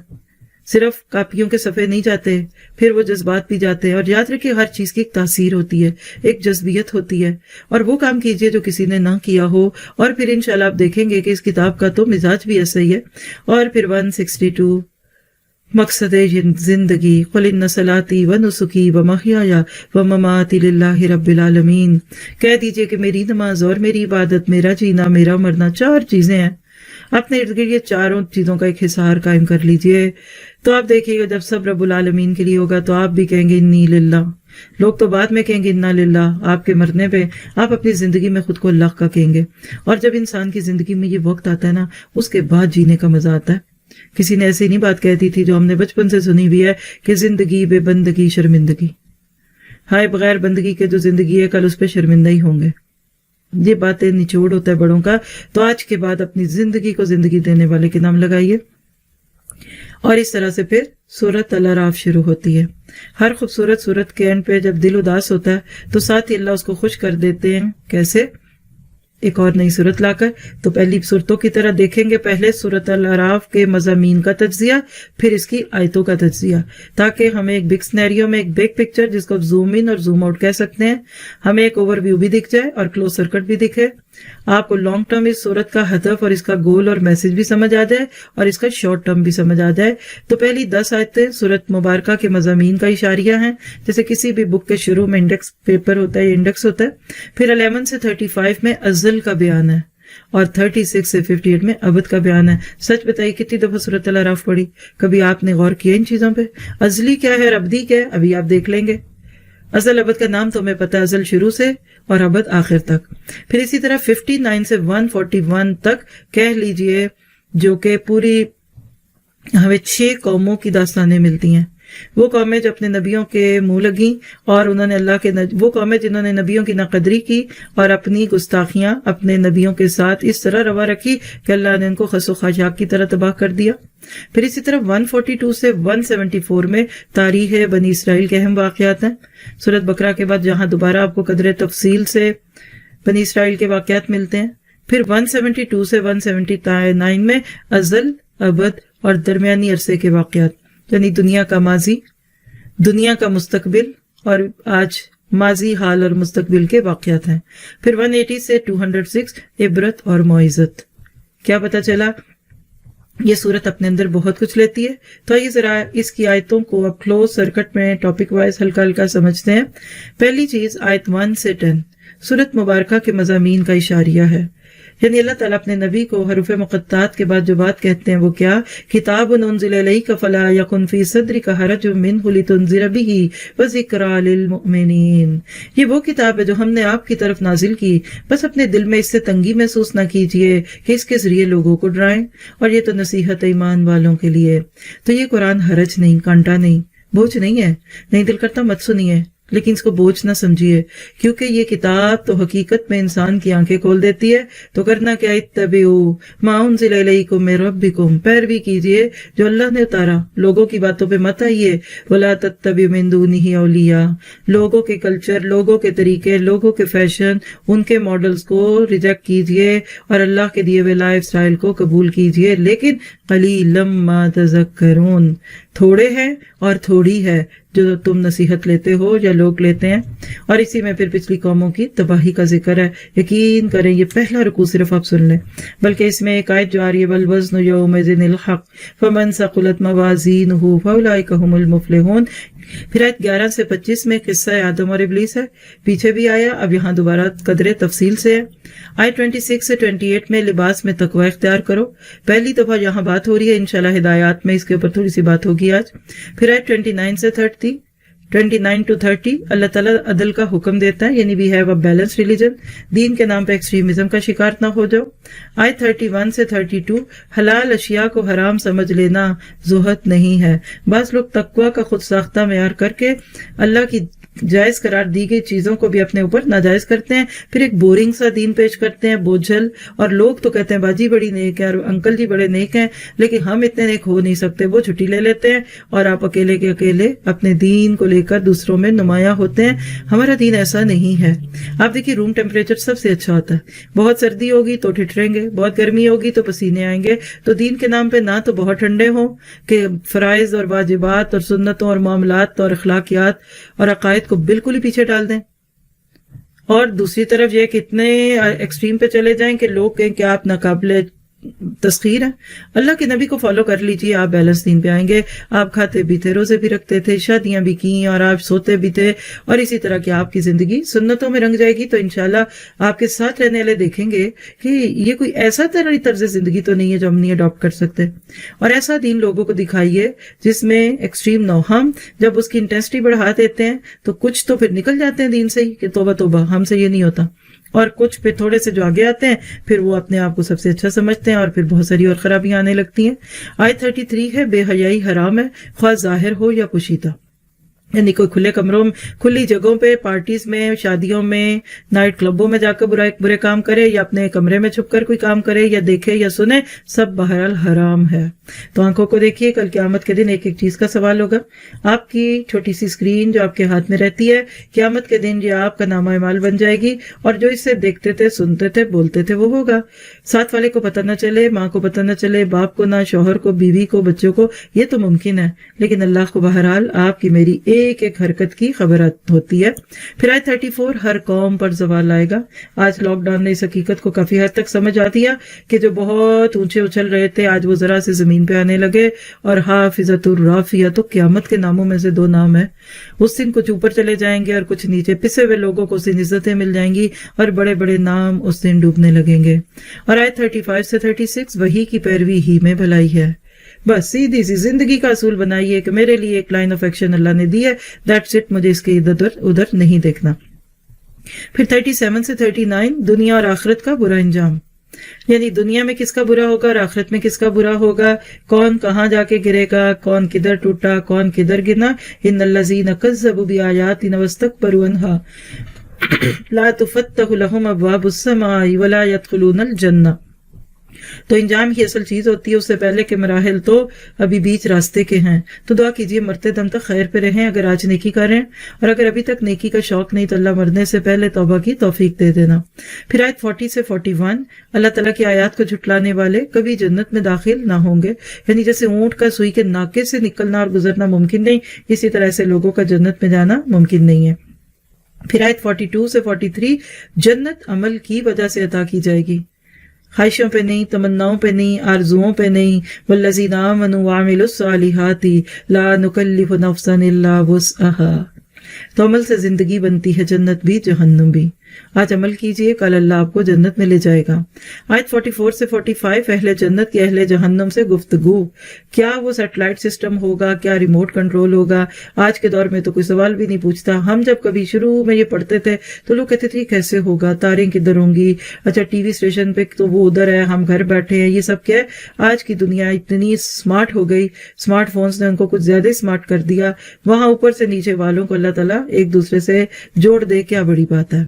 صرف کاپیوں کے صفحے نہیں جاتے، پھر وہ جذبات بھی جاتے ہیں. اور یاد رکھیے ہر چیز کی ایک تاثیر ہوتی ہے، ایک جذبیت ہوتی ہے. اور وہ کام کیجئے جو کسی نے نہ کیا ہو، اور پھر انشاءاللہ آپ دیکھیں گے کہ اس کتاب کا تو مزاج بھی ایسا ہی ہے. اور پھر 162 مقصد زندگی. قل ان صلاتی و نسکی و محیایا و مماتی للہ رب العالمین. کہہ دیجئے کہ میری نماز اور میری عبادت، میرا جینا میرا مرنا، 4 چیزیں ہیں. اپنے ارد گرد یہ 4 چیزوں کا ایک حصار قائم کر لیجئے. تو آپ دیکھیے گا جب سب رب العالمین کے لیے ہوگا تو آپ بھی کہیں گے انی للہ. لوگ تو بعد میں کہیں گے انا للہ. آپ کے مرنے پہ آپ اپنی زندگی میں خود کو اللہ کا کہیں گے. اور جب انسان کی زندگی میں یہ وقت آتا ہے نا، اس کے بعد جینے کا مزہ آتا ہے. کسی نے ایسی نہیں بات کہتی تھی جو ہم نے بچپن سے سنی ہوئی ہے کہ زندگی بے بندگی شرمندگی. ہائے بغیر بندگی کے جو زندگی ہے کل اس پہ شرمندہ ہی ہوں گے. یہ باتیں نچوڑ ہوتا ہے بڑوں کا. تو آج کے بعد اپنی زندگی کو زندگی دینے والے کے نام لگائیے. اور اس طرح سے پھر سورۃ الاعراف شروع ہوتی ہے. ہر خوبصورت سورت کے اینڈ پہ جب دل اداس ہوتا ہے تو ساتھ ہی اللہ اس کو خوش کر دیتے ہیں. کیسے ایک اور نئی صورت لا کر، تو پہلی صورتوں کی طرح دیکھیں گے پہلے سورۃ الاعراف کے مضامین کا تجزیہ، پھر اس کی آیتوں کا تجزیہ، تاکہ ہمیں ایک بگ سنیریو میں ایک بگ پکچر جس کو زوم ان اور زوم آؤٹ کہہ سکتے ہیں، ہمیں ایک اوور ویو بھی دکھ جائے اور کلوز سرکٹ بھی دکھے، آپ کو لانگ ٹرم اس صورت کا ہدف اور اس کا گول اور میسج بھی سمجھ آ جائے اور اس کا شارٹ ٹرم بھی سمجھ آ جائے۔ تو پہلی 10 آیتیں صورت مبارکہ کے مضامین کا اشاریہ ہیں، جیسے کسی بھی بک کے شروع میں انڈیکس پیپر ہوتا ہے، انڈیکس ہوتا ہے۔ پھر 11 سے 35 میں ازل کا بیان ہے اور 36 سے 58 میں ابد کا بیان ہے۔ سچ بتائیے کتنی دفعہ سورۃ الاعراف پڑھی؟ کبھی آپ نے غور کیا ان چیزوں پہ؟ ازلی کیا ہے اور ابدی کیا ہے ابھی آپ دیکھ لیں گے۔ ازل ابد کا نام تو ہمیں پتہ ہے، ازل شروع سے اور ابد آخر تک۔ پھر اسی طرح 59 سے 141 تک کہہ لیجئے جو کہ پوری ہمیں 6 قوموں کی داستانیں ملتی ہیں۔ وہ قومیں جو اپنے نبیوں کے منہ لگیں اور انہوں نے اللہ کے وہ قومیں جنہوں نے نبیوں کی ناقدری کی اور اپنی گستاخیاں اپنے نبیوں کے ساتھ اس طرح روا رکھی کہ اللہ نے ان کو خس و خاشاک کی طرح تباہ کر دیا۔ پھر اسی طرح 142 سے 174 میں تاریخ بنی اسرائیل کے اہم واقعات ہیں۔ سورۃ بقرہ کے بعد جہاں دوبارہ آپ کو قدر تفصیل سے بنی اسرائیل کے واقعات ملتے ہیں۔ پھر 172 سے 179 میں ازل، ابد اور درمیانی عرصے کے واقعات، یعنی دنیا کا ماضی، دنیا کا مستقبل اور آج ماضی، حال اور مستقبل کے واقعات ہیں۔ پھر 180 سے 206 عبرت اور موعظت۔ کیا پتہ چلا؟ یہ صورت اپنے اندر بہت کچھ لیتی ہے۔ تو آئیے ذرا اس کی آیتوں کو اب کلوز سرکٹ میں ٹاپک وائز ہلکا ہلکا سمجھتے ہیں۔ پہلی چیز آیت 1 سے 10 سورت مبارکہ کے مضامین کا اشاریہ ہے، یعنی اللہ تعالیٰ اپنے نبی کو حروف مقطعات کے بعد جو بات کہتے ہیں وہ کیا؟ کتاب انزل الیک فلا یکن فی صدرک حرج منہ لتنذر بہ وذکری للمؤمنین۔ یہ وہ کتاب ہے جو ہم نے آپ کی طرف نازل کی، بس اپنے دل میں اس سے تنگی محسوس نہ کیجیے کہ اس کے ذریعے لوگوں کو ڈرائیں، اور یہ تو نصیحت ایمان والوں کے لیے۔ تو یہ قرآن حرج نہیں، کانٹا نہیں، بوجھ نہیں ہے۔ نہیں دل کرتا مت سنیے، لیکن اس کو بوجھ نہ سمجھیے، کیونکہ یہ کتاب تو حقیقت میں انسان کی آنکھیں کھول دیتی ہے۔ تو کرنا کیا؟ اتبعوا ما انزل الیکم من ربکم، پیروی کیجیے جو اللہ نے اتارا، لوگوں کی باتوں پہ مت آئیے۔ ولا تتبعوا من دونہ اولیاء، لوگوں کے کلچر، لوگوں کے طریقے، لوگوں کے فیشن، ان کے ماڈلز کو ریجیکٹ کیجیے اور اللہ کے دیے ہوئے لائف سٹائل کو قبول کیجیے۔ لیکن قلیلا ما تذکرون، تھوڑے ہیں اور تھوڑی ہے جو تم نصیحت لیتے ہو یا لوگ لیتے ہیں۔ اور اسی میں پھر پچھلی قوموں کی تباہی کا ذکر ہے۔ یقین کریں یہ پہلا رکوع صرف آپ سن لیں، بلکہ اس میں ایک آیت جو آ رہی ہے والوزن یومئذ الحق فمن ثقلت موازینہ فاولئک هم المفلحون۔ پھر آیت 11 سے 25 میں قصہ آدم اور ابلیس ہے، پیچھے بھی آیا، اب یہاں دوبارہ قدر تفصیل سے ہے۔ آیت 26 سے 28 میں لباس میں تقوی اختیار کرو، پہلی دفعہ یہاں بات ہو رہی ہے، انشاءاللہ ہدایات میں اس کے اوپر تھوڑی سی بات ہوگی آج۔ پھر آیت 29 سے 29 to 30 اللہ تعالیٰ عدل کا حکم دیتا ہے، یعنی we have a balance religion, دین کے نام پہ ایکسٹریمزم کا شکار نہ ہو جاؤ۔ آیت 31 سے 32 حلال اشیاء کو حرام سمجھ لینا زہد نہیں ہے۔ بعض لوگ تقوی کا خود ساختہ معیار کر کے اللہ کی جائز قرار دی گئی چیزوں کو بھی اپنے اوپر ناجائز کرتے ہیں، پھر ایک بورنگ سا دین پیش کرتے ہیں، بوجھل، اور لوگ تو کہتے ہیں باجی بڑی نیک ہے اور انکل جی بڑے نیک ہیں، لیکن ہم اتنے نیک ہو نہیں سکتے، وہ چھٹی لے لیتے ہیں اور آپ اکیلے کے اکیلے اپنے دین کو لے کر دوسروں میں نمایاں ہوتے ہیں۔ ہمارا دین ایسا نہیں ہے۔ آپ دیکھیے روم ٹیمپریچر سب سے اچھا ہوتا ہے، بہت سردی ہوگی تو ٹھٹریں گے، بہت گرمی ہوگی تو پسینے آئیں گے۔ تو دین کے نام پہ نہ تو بہت ٹھنڈے ہوں کہ فرائض اور واجبات اور سنتوں اور معاملات اور اخلاقیات اور عقائد کو بالکل ہی پیچھے ڈال دیں، اور دوسری طرف یہ کہ اتنے ایکسٹریم پہ چلے جائیں کہ لوگ کہیں کہ آپ ناقابل تسخیر ہیں۔ اللہ کے نبی کو فالو کر لیجیے، آپ بیلنس دین پہ آئیں گے۔ آپ کھاتے بھی تھے، روزے بھی رکھتے تھے، شادیاں بھی کی، اور آپ سوتے بھی تھے، اور اسی طرح کی آپ کی زندگی سنتوں میں رنگ جائے گی۔ تو انشاءاللہ آپ کے ساتھ رہنے والے دیکھیں گے کہ یہ کوئی ایسا طرز زندگی تو نہیں ہے جو ہم نہیں اڈاپٹ کر سکتے، اور ایسا دین لوگوں کو دکھائیے جس میں ایکسٹریم نہ ہو۔ ہم جب اس کی انٹینسٹی بڑھا دیتے ہیں تو کچھ تو پھر نکل جاتے ہیں دین سے ہی کہ توبہ توبہ، ہم سے یہ نہیں ہوتا، اور کچھ پھر تھوڑے سے جو آگے آتے ہیں پھر وہ اپنے آپ کو سب سے اچھا سمجھتے ہیں، اور پھر بہت ساری اور خرابیاں آنے لگتی ہیں۔ آیت 33 ہے بے حیائی حرام ہے، خواہ ظاہر ہو یا پوشیدہ۔ یعنی کوئی کھلے کمروں میں، کھلی جگہوں پہ، پارٹیز میں، شادیوں میں، نائٹ کلبوں میں جا کر برے کام کرے، یا اپنے کمرے میں چھپ کر کوئی کام کرے یا دیکھے یا سنے، سب بہرحال حرام ہے۔ تو آنکھوں کو دیکھیے، کل قیامت کے دن ایک ایک چیز کا سوال ہوگا۔ آپ کی چھوٹی سی اسکرین جو آپ کے ہاتھ میں رہتی ہے، قیامت کے دن یہ آپ کا نامہ اعمال بن جائے گی، اور جو اس سے دیکھتے تھے، سنتے تھے، بولتے تھے، وہ ہوگا۔ ساتھ والے کو پتہ نہ چلے، ماں کو پتہ نہ چلے، باپ کو نہ، شوہر کو، بیوی کو، بچوں کو، یہ تو ممکن ہے، لیکن اللہ کو بہرحال آپ کی میری ایک ایک حرکت کی خبر ہوتی ہے۔ پھر آیت 34، ہر قوم پر زوال آئے گا۔ آج لاک ڈاؤن نے اس حقیقت کو کافی حد تک سمجھ آ دیا کہ جو بہت اونچے اچھل رہے تھے، آج وہ ذرا سے زمین پہ آنے لگے۔ اور حافظۃ الرافیہ، تو قیامت کے ناموں میں سے دو نام ہیں۔ اس دن کچھ اوپر چلے جائیں گے اور کچھ نیچے، پسے ہوئے لوگوں کو اس دن عزتیں مل جائیں گی، اور بڑے بڑے نام اس دن ڈوبنے لگیں گے۔ اور آیت 35 سے 36، وہی کی پیروی ہی میں بھلائی ہے۔ بس سیدھی سی زندگی کا اصول بنائیے کہ میرے لیے ایک لائن آف ایکشن اللہ نے دی ہے، دیٹس اٹ، مجھے اس کے ادھر نہیں دیکھنا۔ پھر 37 سے 39، دنیا اور آخرت کا برا انجام، یعنی دنیا میں کس کا برا ہوگا اور آخرت میں کس کا برا ہوگا، کون کہاں جا کے گرے گا، کون کدھر ٹوٹا، کون کدھر گرنا۔ ان الذین کذبوا بآیاتنا واستکبروا عنہا لا تفتح لهم ابواب السماء ولا يدخلون الجنہ۔ تو انجام ہی اصل چیز ہوتی ہے، اس سے پہلے کے مراحل تو ابھی بیچ راستے کے ہیں۔ تو دعا کیجئے مرتے دم تک خیر پہ رہیں، اگر آج نیکی کر رہے ہیں، اور اگر ابھی تک نیکی کا شوق نہیں تو اللہ مرنے سے پہلے توبہ کی توفیق دے دینا۔ پھر آیت 40 سے 41، اللہ تعالیٰ کی آیات کو جھٹلانے والے کبھی جنت میں داخل نہ ہوں گے، یعنی جیسے اونٹ کا سوئی کے ناکے سے نکلنا اور گزرنا ممکن نہیں، اسی طرح سے لوگوں کا جنت میں جانا ممکن نہیں ہے۔ پھر آیت 42 سے 43، جنت عمل کی وجہ سے عطا کی جائے گی، خواہشوں پہ نہیں، تمناؤں پہ نہیں، آرزوؤں پہ نہیں۔ والذین آمنوا وعملوا الصالحات لا نکلف نفسا الا وسعها، تو عمل سے زندگی بنتی ہے، جنت بھی جہنم بھی۔ آج عمل کیجئے، کل اللہ آپ کو جنت میں لے جائے گا۔ آیت 44 سے 45، اہل جنت کی اہل جہنم سے گفتگو، کیا وہ سیٹلائٹ سسٹم ہوگا، کیا ریموٹ کنٹرول ہوگا؟ آج کے دور میں تو کوئی سوال بھی نہیں پوچھتا۔ ہم جب کبھی شروع میں یہ پڑھتے تھے تو لوگ کہتے تھے کیسے ہوگا، تاریں کدھر ہوں گی، اچھا ٹی وی اسٹیشن پہ تو وہ ادھر ہے، ہم گھر بیٹھے ہیں، یہ سب کیا ہے؟ آج کی دنیا اتنی اسمارٹ ہو گئی، اسمارٹ فونز نے ان کو کچھ زیادہ اسمارٹ کر دیا، وہاں اوپر سے نیچے والوں کو اللہ تعالیٰ ایک دوسرے سے جوڑ دے، کیا بڑی بات ہے۔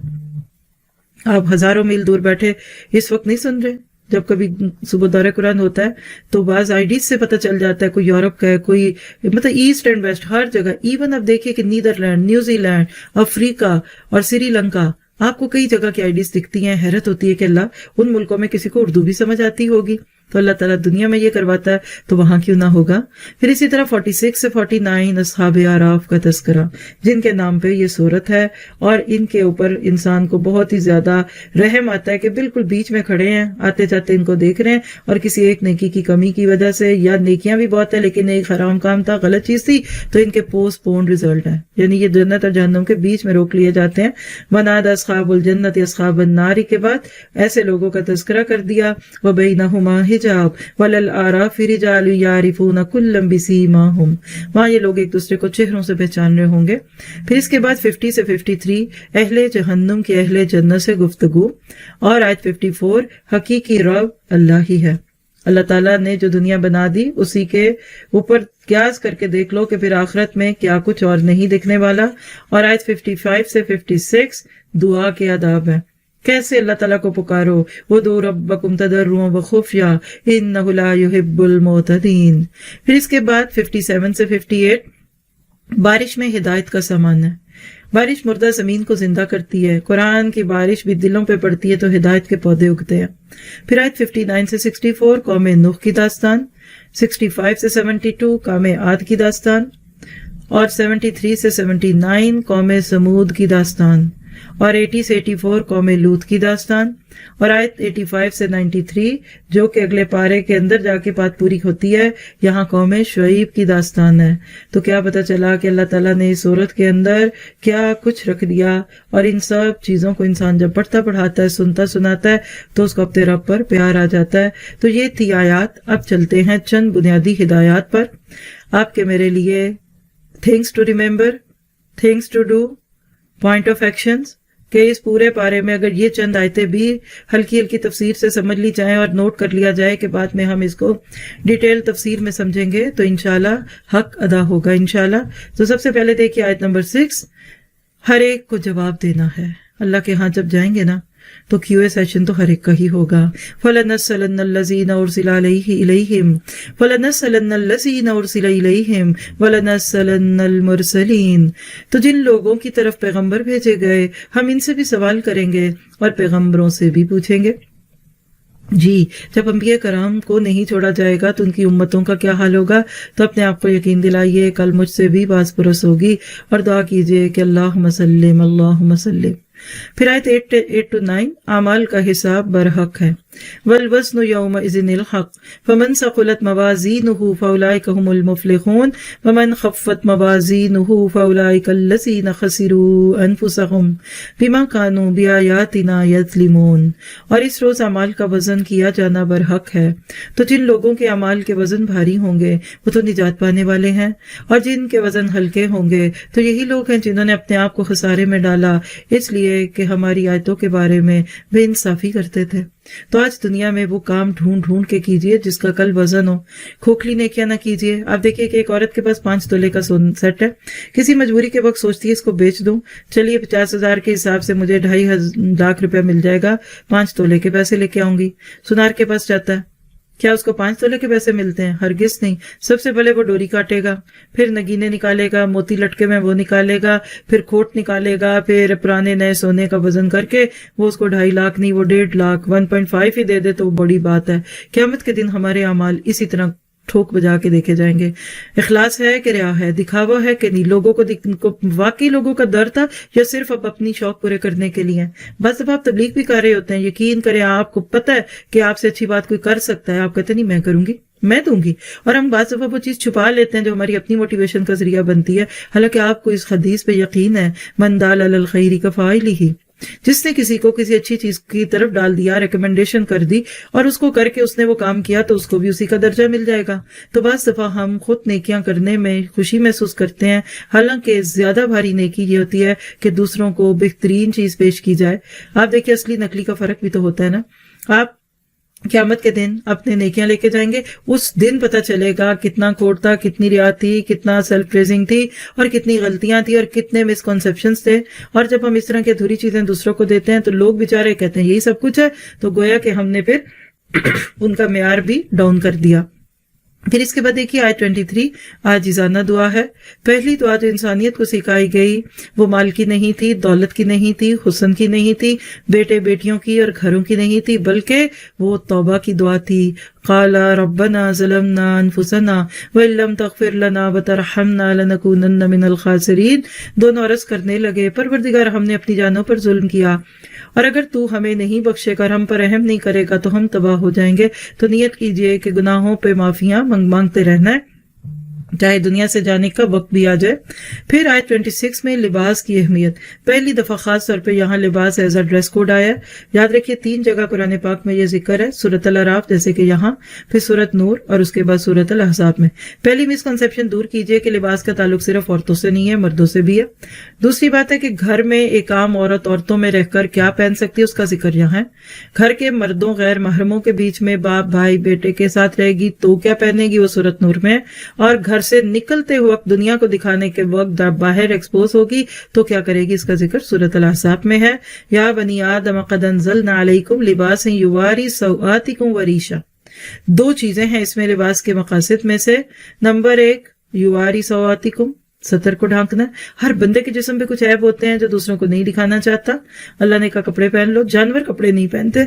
آپ ہزاروں میل دور بیٹھے اس وقت نہیں سن رہے، جب کبھی صبح دورہ قرآن ہوتا ہے تو بعض آئی ڈیز سے پتہ چل جاتا ہے، کوئی یورپ کا ہے، کوئی مطلب ایسٹ اینڈ ویسٹ، ہر جگہ۔ ایون اب دیکھیے کہ نیدرلینڈ، نیوزی لینڈ، افریقہ اور سری لنکا، آپ کو کئی جگہ کی آئی ڈیز دکھتی ہیں۔ حیرت ہوتی ہے کہ اللہ، ان ملکوں میں کسی کو اردو بھی سمجھ آتی ہوگی، تو اللہ تعالیٰ دنیا میں یہ کرواتا ہے تو وہاں کیوں نہ ہوگا۔ پھر اسی طرح 46 سے 49، اصحاب اعراف کا تذکرہ، جن کے نام پہ یہ صورت ہے، اور ان کے اوپر انسان کو بہت ہی زیادہ رحم آتا ہے کہ بالکل بیچ میں کھڑے ہیں، آتے جاتے ان کو دیکھ رہے ہیں، اور کسی ایک نیکی کی کمی کی وجہ سے، یا نیکیاں بھی بہت ہے لیکن ایک حرام کام تھا، غلط چیز تھی، تو ان کے پوسٹ پون ریزلٹ ہے، یعنی یہ جنت اور جہنم کے بیچ میں روک لیے جاتے ہیں۔ ونادى اصحاب الجنت اصحاب النار کے بعد ایسے لوگوں کا تذکرہ کر دیا، وبینہما حجاب وللآراف رجال یعرفون کلا بسیماہم، وہاں یہ لوگ ایک دوسرے کو چہروں سے پہچان رہے ہوں گے۔ پھر اس کے بعد 50 سے 53، اہل جہنم کے اہل جنت سے گفتگو، اور آیت 54، حقیقی رب اللہ ہی ہے۔ اللہ تعالیٰ نے جو دنیا بنا دی اسی کے اوپر قیاس کر کے دیکھ لو کہ پھر آخرت میں کیا کچھ اور نہیں دکھنے والا۔ اور آیت 55 سے 56 دعا کے آداب ہیں، کیسے اللہ تعالیٰ کو پکارو، وَدْعُوا رَبَّكُمْ تَضَرُّعًا وَخُفْيًا إِنَّهُ لَا يُحِبُّ الْمُعْتَدِينَ۔ پھر اس کے بعد 57 سے 58 بارش میں ہدایت کا سامان ہے۔ بارش مردہ زمین کو زندہ کرتی ہے، قرآن کی بارش بھی دلوں پہ پڑتی ہے تو ہدایت کے پودے اگتے ہیں۔ پھر آیت 59 سے 64 قوم نوح کی داستان، 65 سے 72 قوم عاد کی داستان، اور 73 سے 79 قوم سمود کی داستان، اور 80 سے 84 قوم لوط کی داستان، اور آیت 85 سے 93 جو کہ اگلے پارے کے اندر جا کے بات پوری ہوتی ہے، یہاں قوم شعیب کی داستان ہے۔ تو کیا پتہ چلا کہ اللہ تعالیٰ نے اس صورت کے اندر کیا کچھ رکھ دیا، اور ان سب چیزوں کو انسان جب پڑھتا پڑھاتا ہے، سنتا سناتا ہے تو اس کو اپنے رب پر پیار آ جاتا ہے۔ تو یہ تھی آیات۔ اب چلتے ہیں چند بنیادی ہدایات پر، آپ کے میرے لیے things to remember, things to do, point of actions, کہ اس پورے پارے میں اگر یہ چند آیتیں بھی ہلکی ہلکی تفسیر سے سمجھ لی جائیں اور نوٹ کر لیا جائے کہ بعد میں ہم اس کو ڈیٹیل تفسیر میں سمجھیں گے تو انشاءاللہ حق ادا ہوگا انشاءاللہ. تو سب سے پہلے دیکھیے آیت نمبر 6. ہر ایک کو جواب دینا ہے. اللہ کے ہاں جب جائیں گے نا تو کیو اے سیشن تو ہر ایک کا ہی ہوگا. فَلَنَسْأَلَنَّ الَّذِينَ أُرْسِلَ إِلَيْهِمْ فَلَنَسْأَلَنَّ الَّذِينَ أُرْسِلَ إِلَيْهِمْ وَلَنَسْأَلَنَّ الْمُرْسَلِينَ. تو جن لوگوں کی طرف پیغمبر بھیجے گئے ہم ان سے بھی سوال کریں گے اور پیغمبروں سے بھی پوچھیں گے. جی جب انبیاء کرام کو نہیں چھوڑا جائے گا تو ان کی امتوں کا کیا حال ہوگا. تو اپنے آپ کو یقین دلائیے کل مجھ سے بھی باز پرس ہوگی اور دعا کیجئے کہ اللہم سلم اللہم سلم. پھر آیت 8 to 9 اعمال کا حساب برحق ہے. والوزن یومئذ الحق فمن ثقلت موازینہ فاولئک هم المفلحون ومن خفت موازینہ فاولئک الذین خسروا انفسهم بما كانوا بآیاتنا یظلمون. اور اس روز اعمال کا وزن کیا جانا برحق ہے. تو جن لوگوں کے اعمال کے وزن بھاری ہوں گے وہ تو نجات پانے والے ہیں اور جن کے وزن ہلکے ہوں گے تو یہی لوگ ہیں جنہوں نے اپنے آپ کو خسارے میں ڈالا اس لیے کہ ہماری آیتوں کے بارے میں بے انصافی کرتے تھے. تو آج دنیا میں وہ کام ڈھونڈ کے کیجئے جس کا کل وزن ہو. کھوکھلی نیکیاں نہ کیجئے. آپ دیکھیے کہ ایک عورت کے پاس 5 تولے کا سیٹ ہے. کسی مجبوری کے وقت سوچتی ہے اس کو بیچ دوں, چلیے 50,000 کے حساب سے مجھے 2.5 لاکھ روپے مل جائے گا, 5 تولے کے پیسے لے کے آؤں گی. سنار کے پاس جاتا ہے, کیا اس کو 5 تولے کے پیسے ملتے ہیں؟ ہرگز نہیں. سب سے پہلے وہ ڈوری کاٹے گا, پھر نگینے نکالے گا, موتی لٹکے میں وہ نکالے گا, پھر کھوٹ نکالے گا, پھر پرانے نئے سونے کا وزن کر کے وہ اس کو 2.5 لاکھ نہیں وہ 1.5 لاکھ 1.5 ہی دے دے تو وہ بڑی بات ہے. قیامت کے دن ہمارے اعمال اسی طرح ٹھوک بجا کے دیکھے جائیں گے. اخلاص ہے کہ ریا ہے, دکھاوا ہے کہ نہیں, لوگوں کو واقعی لوگوں کا ڈر تھا یا صرف اب اپنی شوق پورے کرنے کے لیے. بس اب آپ تبلیغ بھی کر رہے ہوتے ہیں, یقین کریں آپ کو پتہ ہے کہ آپ سے اچھی بات کوئی کر سکتا ہے, آپ کہتے نہیں میں کروں گی, میں دوں گی. اور ہم بعض دفعہ وہ چیز چھپا لیتے ہیں جو ہماری اپنی موٹیویشن کا ذریعہ بنتی ہے, حالانکہ آپ کو اس حدیث پہ یقین ہے من دال علی الخیر کفاعلہ, جس نے کسی کو کسی اچھی چیز کی طرف ڈال دیا, ریکمنڈیشن کر دی اور اس کو کر کے اس نے وہ کام کیا تو اس کو بھی اسی کا درجہ مل جائے گا. تو بعض دفعہ ہم خود نیکیاں کرنے میں خوشی محسوس کرتے ہیں, حالانکہ زیادہ بھاری نیکی یہ ہوتی ہے کہ دوسروں کو بہترین چیز پیش کی جائے. آپ دیکھیں اصلی نقلی کا فرق بھی تو ہوتا ہے نا. آپ قیامت کے دن اپنے نیکیاں لے کے جائیں گے, اس دن پتہ چلے گا کتنا کھوٹ تھا, کتنی ریا تھی, کتنا سیلف پریزنگ تھی اور کتنی غلطیاں تھی اور کتنے مسکنسیپشنز تھے. اور جب ہم اس طرح کی ادھوری چیزیں دوسروں کو دیتے ہیں تو لوگ بیچارے کہتے ہیں یہی سب کچھ ہے, تو گویا کہ ہم نے پھر ان کا معیار بھی ڈاؤن کر دیا. پھر اس کے بعد دیکھیے آیت 23 عاجزانہ دعا ہے. پہلی دعا جو انسانیت کو سکھائی گئی وہ مال کی نہیں تھی, دولت کی نہیں تھی, حسن کی نہیں تھی, بیٹے بیٹیوں کی اور گھروں کی نہیں تھی, بلکہ وہ توبہ کی دعا تھی. قال ربنا ظلمنا انفسنا وان لم تغفر لنا وترحمنا لنكونن من الخاسرین. دونوں عرض کرنے لگے پروردگار ہم نے اپنی جانوں پر ظلم کیا اور اگر تو ہمیں نہیں بخشے گا, ہم پر رحم نہیں کرے گا تو ہم تباہ ہو جائیں گے. تو نیت کیجئے کہ گناہوں پہ معافیاں مانگتے رہنا ہے چاہے دنیا سے جانے کا وقت بھی آ جائے. پھر آیت 26 میں لباس کی اہمیت. پہلی دفعہ خاص طور پہ یہاں لباس ایز اے ڈریس کوڈ آیا ہے. یاد رکھیے 3 جگہ قرآن پاک میں یہ ذکر ہے, سورۃ الاعراف جیسے کہ یہاں, پھر سورۃ نور اور اس کے بعد سورۃ الاحزاب میں. پہلی مسکنسیپشن دور کیجئے کہ لباس کا تعلق صرف عورتوں سے نہیں ہے, مردوں سے بھی ہے. دوسری بات ہے کہ گھر میں ایک عام عورت عورتوں میں رہ کر کیا پہن سکتی ہے اس کا ذکر یہاں ہے. گھر کے مردوں غیر محرموں کے بیچ میں باپ بھائی بیٹے کے ساتھ رہے گی تو کیا پہنے گی, وہ سورۃ نور میں. اور گھر سے نکلتے ہوئے دنیا کو دکھانے کے وقت باہر ایکسپوز ہوگی تو کیا کرے گی, اس کا ذکر سورۃ الاحزاب میں ہے. یا بنی آدم قد انزلنا علیکم لباسا یواری سوآتکم وریشا. 2 چیزیں ہیں اس میں لباس کے مقاصد میں سے. نمبر 1 یواری سوآتکم, ستر کو ڈھانکنا. ہر بندے کے جسم پہ کچھ عیب ہوتے ہیں جو دوسروں کو نہیں دکھانا چاہتا. اللہ نے کہا کپڑے پہن لو. جانور کپڑے نہیں پہنتے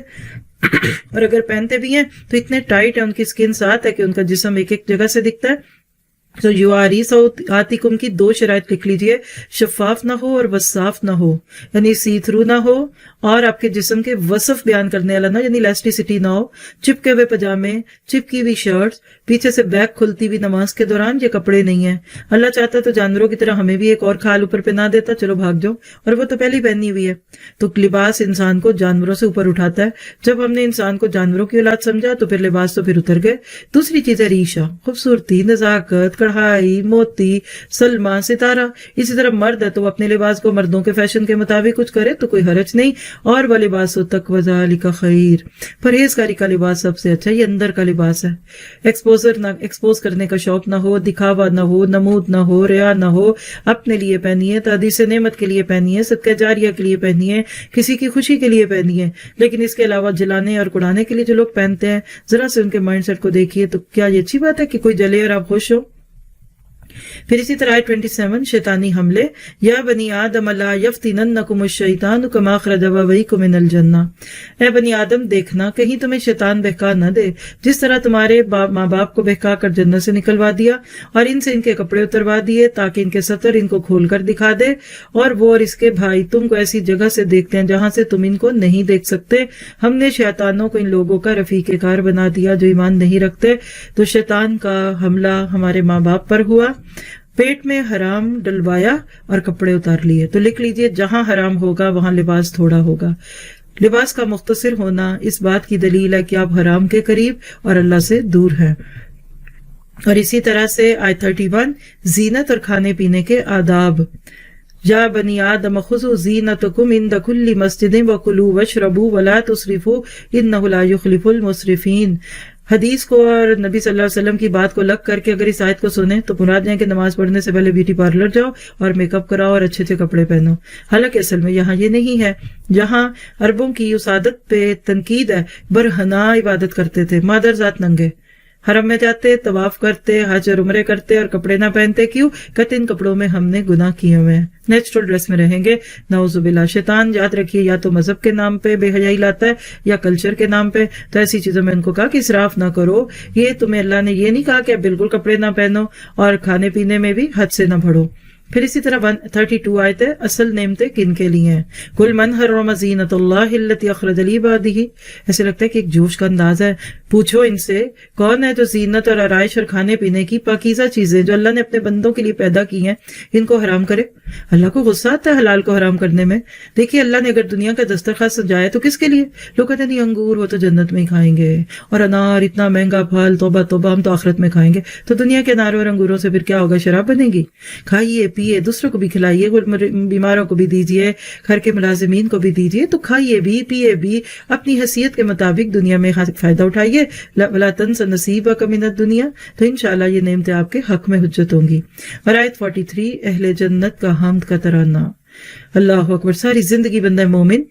اور اگر پہنتے بھی ہیں تو اتنے ٹائٹ ہے, ان کی سکن ساتھ ہے کہ ان کا جسم ایک ایک جگہ سے دکھتا ہے. تو یواری سوآتکم کی 2 شرائط لکھ لیجئے, شفاف نہ ہو اور وصاف نہ ہو, یعنی سی تھرو نہ ہو اور آپ کے جسم کے وصف بیان کرنے والا نہ، یعنی ایلاسٹیسٹی نہ ہو، چپکے ہوئے پجامے، چپکی ہوئی شرٹس، پیچھے سے بیک کھلتی ہوئی نماز کے دوران، یہ کپڑے نہیں ہیں۔ اللہ چاہتا تو جانوروں کی طرح ہمیں بھی ایک اور کھال اوپر پہنا دیتا، چلو بھاگ جاؤ، اور وہ تو پہلے پہنی ہوئی ہے۔ تو لباس انسان کو جانوروں سے اوپر اٹھاتا ہے۔ جب ہم نے انسان کو جانوروں کی اولاد سمجھا تو پھر لباس تو پھر اتر گئے۔ دوسری چیز ہے ریشہ، خوبصورتی، نزاکت، کڑھائی، موتی، سلما، ستارہ۔ اسی طرح مرد ہے تو وہ اپنے لباس کو مردوں کے فیشن کے مطابق کچھ کرے تو کوئی حرج نہیں۔ اور وہ لباس و تقوی ذالک خیر، پرہیزگاری کا لباس سب سے اچھا، یہ اندر کا لباس ہے۔ ایکسپوز کرنے کا شوق نہ ہو، دکھاوا نہ ہو، نمود نہ ہو، ریا نہ ہو، اپنے لیے پہنیے، تحدیث نعمت کے لیے پہنیے، صدقہ جاریہ کے لیے پہنیے، کسی کی خوشی کے لیے پہنیے۔ لیکن اس کے علاوہ جلانے اور کڑانے کے لیے جو لوگ پہنتے ہیں، ذرا سے ان کے مائنڈ سیٹ کو دیکھیے تو کیا یہ اچھی بات ہے کہ کوئی جلے اور آپ خوش ہو؟ پھر اسی طرح 27 شیطانی حملے، یا بنی آدم لا یفتننکم الشیطان کما اخرج ابویکم من الجنہ، اے بنی آدم دیکھنا کہیں تمہیں شیطان بہکا نہ دے، جس طرح تمہارے ماں باپ کو بہکا کر جنت سے نکلوا دیا اور ان سے ان کے کپڑے اتروا دیے تاکہ ان کے ستر ان کو کھول کر دکھا دے، اور وہ اور اس کے بھائی تم کو ایسی جگہ سے دیکھتے ہیں جہاں سے تم ان کو نہیں دیکھ سکتے۔ ہم نے شیطانوں کو ان لوگوں کا رفیق کار بنا دیا جو ایمان نہیں رکھتے۔ تو شیطان کا حملہ ہمارے ماں باپ پر ہوا، پیٹ میں حرام ڈلوایا اور کپڑے اتار لیے۔ تو لکھ لیجئے، جہاں حرام ہوگا وہاں لباس تھوڑا ہوگا۔ لباس کا مختصر ہونا اس بات کی دلیل ہے کہ آپ حرام کے قریب اور اللہ سے دور ہیں۔ اور اسی طرح سے آیت 31 زینت اور کھانے پینے کے آداب، یا بنی آدم خذوا زینتکم عند کل مسجد وکلوا واشربوا ولا تسرفوا انہ لا یخلف المسرفین۔ حدیث کو اور نبی صلی اللہ علیہ وسلم کی بات کو لگ کر کے اگر اس آیت کو سنیں تو مراد ہے کہ نماز پڑھنے سے پہلے بیوٹی پارلر جاؤ اور میک اپ کراؤ اور اچھے اچھے کپڑے پہنو۔ حالانکہ اصل میں یہاں یہ نہیں ہے۔ جہاں عربوں کی اس عادت پہ تنقید ہے، برہنہ عبادت کرتے تھے، مادر ذات ننگے، حرم میں جاتے، طواف کرتے، حج اور عمرے کرتے اور کپڑے نہ پہنتے۔ کیوں؟ کہتے ان کپڑوں میں ہم نے گناہ کیے ہوئے ہیں، نیچرل ڈریس میں رہیں گے۔ نعوذ باللہ، شیطان یاد رکھیے یا تو مذہب کے نام پہ بے حیائی لاتا ہے یا کلچر کے نام پہ۔ تو ایسی چیزوں میں ان کو کہا کہ اسراف نہ کرو۔ یہ تمہیں اللہ نے یہ نہیں کہا کہ اب بالکل کپڑے نہ پہنو اور کھانے پینے میں بھی حد سے نہ بڑھو۔ پھر اسی طرح 132 آیت ہے، اصل نعمتیں کن کے لیے ہیں؟ قل من حرم زینت اللہ التی اخرج لعبادہ۔ ایسے لگتا ہے کہ ایک جوش کا انداز ہے، پوچھو ان سے کون ہے جو زینت اور آرائش اور کھانے پینے کی پاکیزہ چیزیں جو اللہ نے اپنے بندوں کے لیے پیدا کی ہیں ان کو حرام کرے؟ اللہ کو غصہ آتا ہے حلال کو حرام کرنے میں۔ دیکھیے اللہ نے اگر دنیا کا دسترخوان سجایا تو کس کے لیے؟ لوگ کہتے ہیں نہیں انگور وہ تو جنت میں ہی کھائیں گے، اور انار اتنا مہنگا پھل، توبہ توبہ ہم تو آخرت میں کھائیں گے۔ تو دنیا کے اناروں اور انگوروں سے پھر کیا ہوگا؟ شراب بنے گی؟ کھائیے پیے، دوسروں کو بھی کھلائیے، بیماروں کو بھی دیجیے، گھر کے ملازمین کو بھی دیجیے۔ تو کھائیے بھی پیے بھی، اپنی حیثیت کے مطابق دنیا میں فائدہ اٹھائیے۔ وَلَا تَنْسَ نَصِيبَكَ مِنَ الدُّنْيَا، تو انشاءاللہ یہ نعمتیں آپ کے حق میں حجت ہوں گی۔ اور آیت 43 اہل جنت کا حمد کا ترانہ۔ اللہ اکبر، ساری زندگی بندہ مومن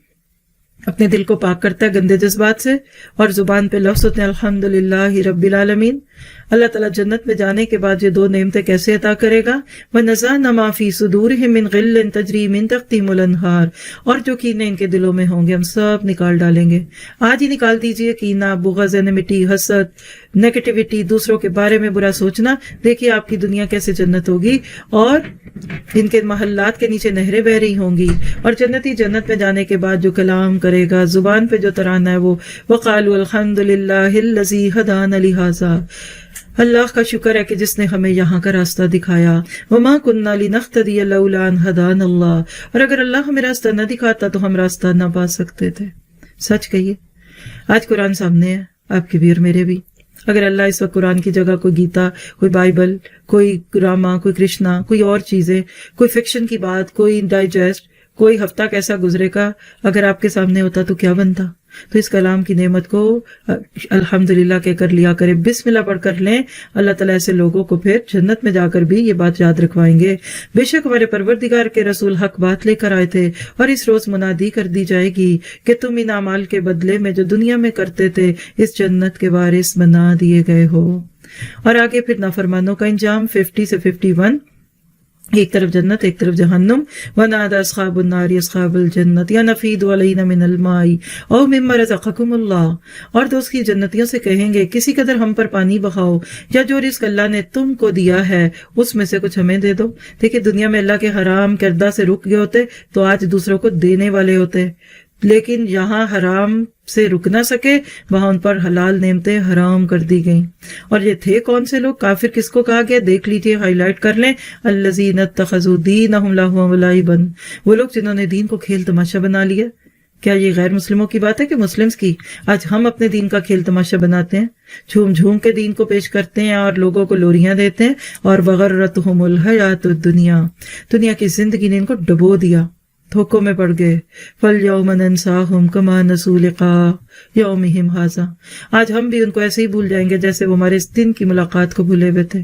اپنے دل کو پاک کرتا ہے گندے جذبات سے اور زبان پہ لفظ ہوتے ہیں الحمدللہ رب العالمین۔ اللہ تعالیٰ جنت میں جانے کے بعد یہ 2 نعمتیں کیسے عطا کرے گا؟ وَنَزَعْنَا مَا فِي صُدُورِهِم مِّن غِلٍّ تَجْرِي مِن تَحْتِهِمُ الْأَنْهَارُ، اور جو کینے ان کے دلوں میں ہوں گے ہم سب نکال ڈالیں گے۔ آج ہی نکال دیجئے کینہ، بغض، انیمیٹی، حسد، نیگیٹیوٹی، دوسروں کے بارے میں برا سوچنا۔ دیکھیے آپ کی دنیا کیسے جنت ہوگی، اور ان کے محلات کے نیچے نہریں بہ رہی ہوں گی، اور جنتی جنت میں جانے کے بعد جو کلام کرے گا، زبان پہ جو ترانہ ہے وہ وَقَالُوا الْحَمْدُ لِلَّهِ الَّذِي هَدَانَا لِهَذَا، اللہ کا شکر ہے کہ جس نے ہمیں یہاں کا راستہ دکھایا۔ وَمَا كُنَّا لِنَهْتَدِيَ لَوْلَا أَنْ هَدَانَا اللَّهُ، اور اگر اللہ ہمیں راستہ نہ دکھاتا تو ہم راستہ نہ پا سکتے تھے۔ سچ کہیے، آج قرآن سامنے ہے، آپ کے بھی اور میرے بھی۔ اگر اللہ اس وقت قرآن کی جگہ کوئی گیتا، کوئی بائبل، کوئی راما، کوئی کرشنا، کوئی اور چیزیں، کوئی فکشن کی بات، کوئی ڈائجسٹ، کوئی ہفتہ کیسا گزرے گا اگر آپ کے سامنے ہوتا تو کیا بنتا؟ تو اس کلام کی نعمت کو الحمدللہ کہہ کر لیا کرے، بسم اللہ پڑھ کر لیں۔ اللہ تعالیٰ ایسے لوگوں کو پھر جنت میں جا کر بھی یہ بات یاد رکھوائیں گے۔ بے شک ہمارے پروردگار کے رسول حق بات لے کر آئے تھے، اور اس روز منادی کر دی جائے گی کہ تم ان اعمال کے بدلے میں جو دنیا میں کرتے تھے اس جنت کے وارث بنا دیے گئے ہو۔ اور آگے پھر نافرمانوں کا انجام 50 سے 51، ایک طرف جنت ایک طرف جہنم۔ وَنَادَى أَصْحَابُ النَّارِ أَصْحَابَ الْجَنَّةِ أَنْ أَفِيضُوا عَلَيْنَا مِنَ الْمَاءِ أَوْ مِمَّا رَزَقَكُمُ اللَّهُ، اور دوست کی جنتیوں سے کہیں گے کسی قدر ہم پر پانی بہاؤ، یا جو رزق اللہ نے تم کو دیا ہے اس میں سے کچھ ہمیں دے دو۔ دیکھیں دنیا میں اللہ کے حرام کردہ سے رک گئے ہوتے تو آج دوسروں کو دینے والے ہوتے۔ لیکن یہاں حرام سے رک نہ سکے، وہاں ان پر حلال نعمتیں حرام کر دی گئیں۔ اور یہ تھے کون سے لوگ؟ کافر کس کو کہا گیا؟ دیکھ لیجئے، ہائی لائٹ کر لیں، الذین اتخذوا دینہم لہوا ولعبا، وہ لوگ جنہوں نے دین کو کھیل تماشا بنا لیا۔ کیا یہ غیر مسلموں کی بات ہے کہ مسلمز کی؟ آج ہم اپنے دین کا کھیل تماشا بناتے ہیں، جھوم جھوم کے دین کو پیش کرتے ہیں اور لوگوں کو لوریاں دیتے ہیں، اور وغرتہم الحیات الدنیا، دنیا کی زندگی نے ان کو ڈبو دیا، دھوکوں میں پڑ گئے۔ فَالْيَوْمَ نَنْسَاهُمْ كَمَا نَسُوا لِقَاءَ يَوْمِهِمْ هَٰذَا، آج ہم بھی ان کو ایسے ہی بھول جائیں گے جیسے وہ ہمارے اس دن کی ملاقات کو بھولے ہوئے تھے۔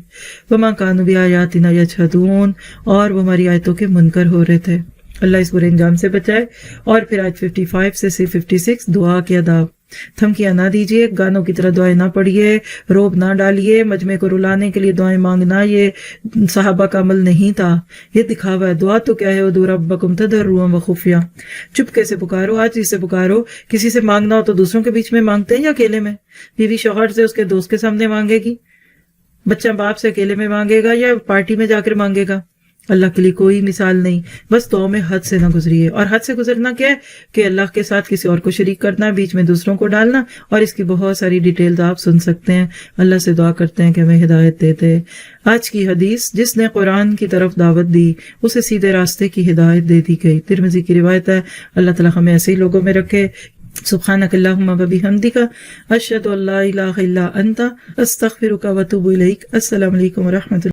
وَمَا كَانُوا بِآيَاتِنَا يَجْحَدُونَ، اور وہ ہماری آیتوں کے منکر ہو رہے تھے۔ اللہ اس برے انجام سے بچائے۔ اور پھر آج 55 سے 56 دعا کے آداب۔ دھمکیاں نہ دیجیے، گانوں کی طرح دعائیں نہ پڑھیے، روب نہ ڈالیے، مجمع کو رلانے کے لیے دعائیں مانگنا یہ صحابہ کا عمل نہیں تھا، یہ دکھاوا ہے۔ دعا تو کیا ہے، ادعوا ربکم تضرعا وخفیا، چپکے سے پکارو، آجزی سے پکارو۔ کسی سے مانگنا ہو تو دوسروں کے بیچ میں مانگتے ہیں یا اکیلے میں؟ بیوی شوہر سے اس کے دوست کے سامنے مانگے گی، بچہ باپ سے اکیلے میں مانگے گا یا پارٹی میں جا کر مانگے گا؟ اللہ کے لیے کوئی مثال نہیں۔ بس دعا میں حد سے نہ گزریے، اور حد سے گزرنا کیا ہے کہ اللہ کے ساتھ کسی اور کو شریک کرنا، بیچ میں دوسروں کو ڈالنا، اور اس کی بہت ساری ڈیٹیلز آپ سن سکتے ہیں۔ اللہ سے دعا کرتے ہیں کہ ہمیں ہدایت دیتے۔ آج کی حدیث، جس نے قرآن کی طرف دعوت دی اسے سیدھے راستے کی ہدایت دے دی گئی، ترمذی کی روایت ہے۔ اللہ تعالیٰ ہمیں ایسے ہی لوگوں میں رکھے۔ سبحانک اللہم و بحمدک، اشہد ان لا الہ الا انت، استغفرک و اتوب الیک۔ السلام علیکم و رحمۃ اللہ۔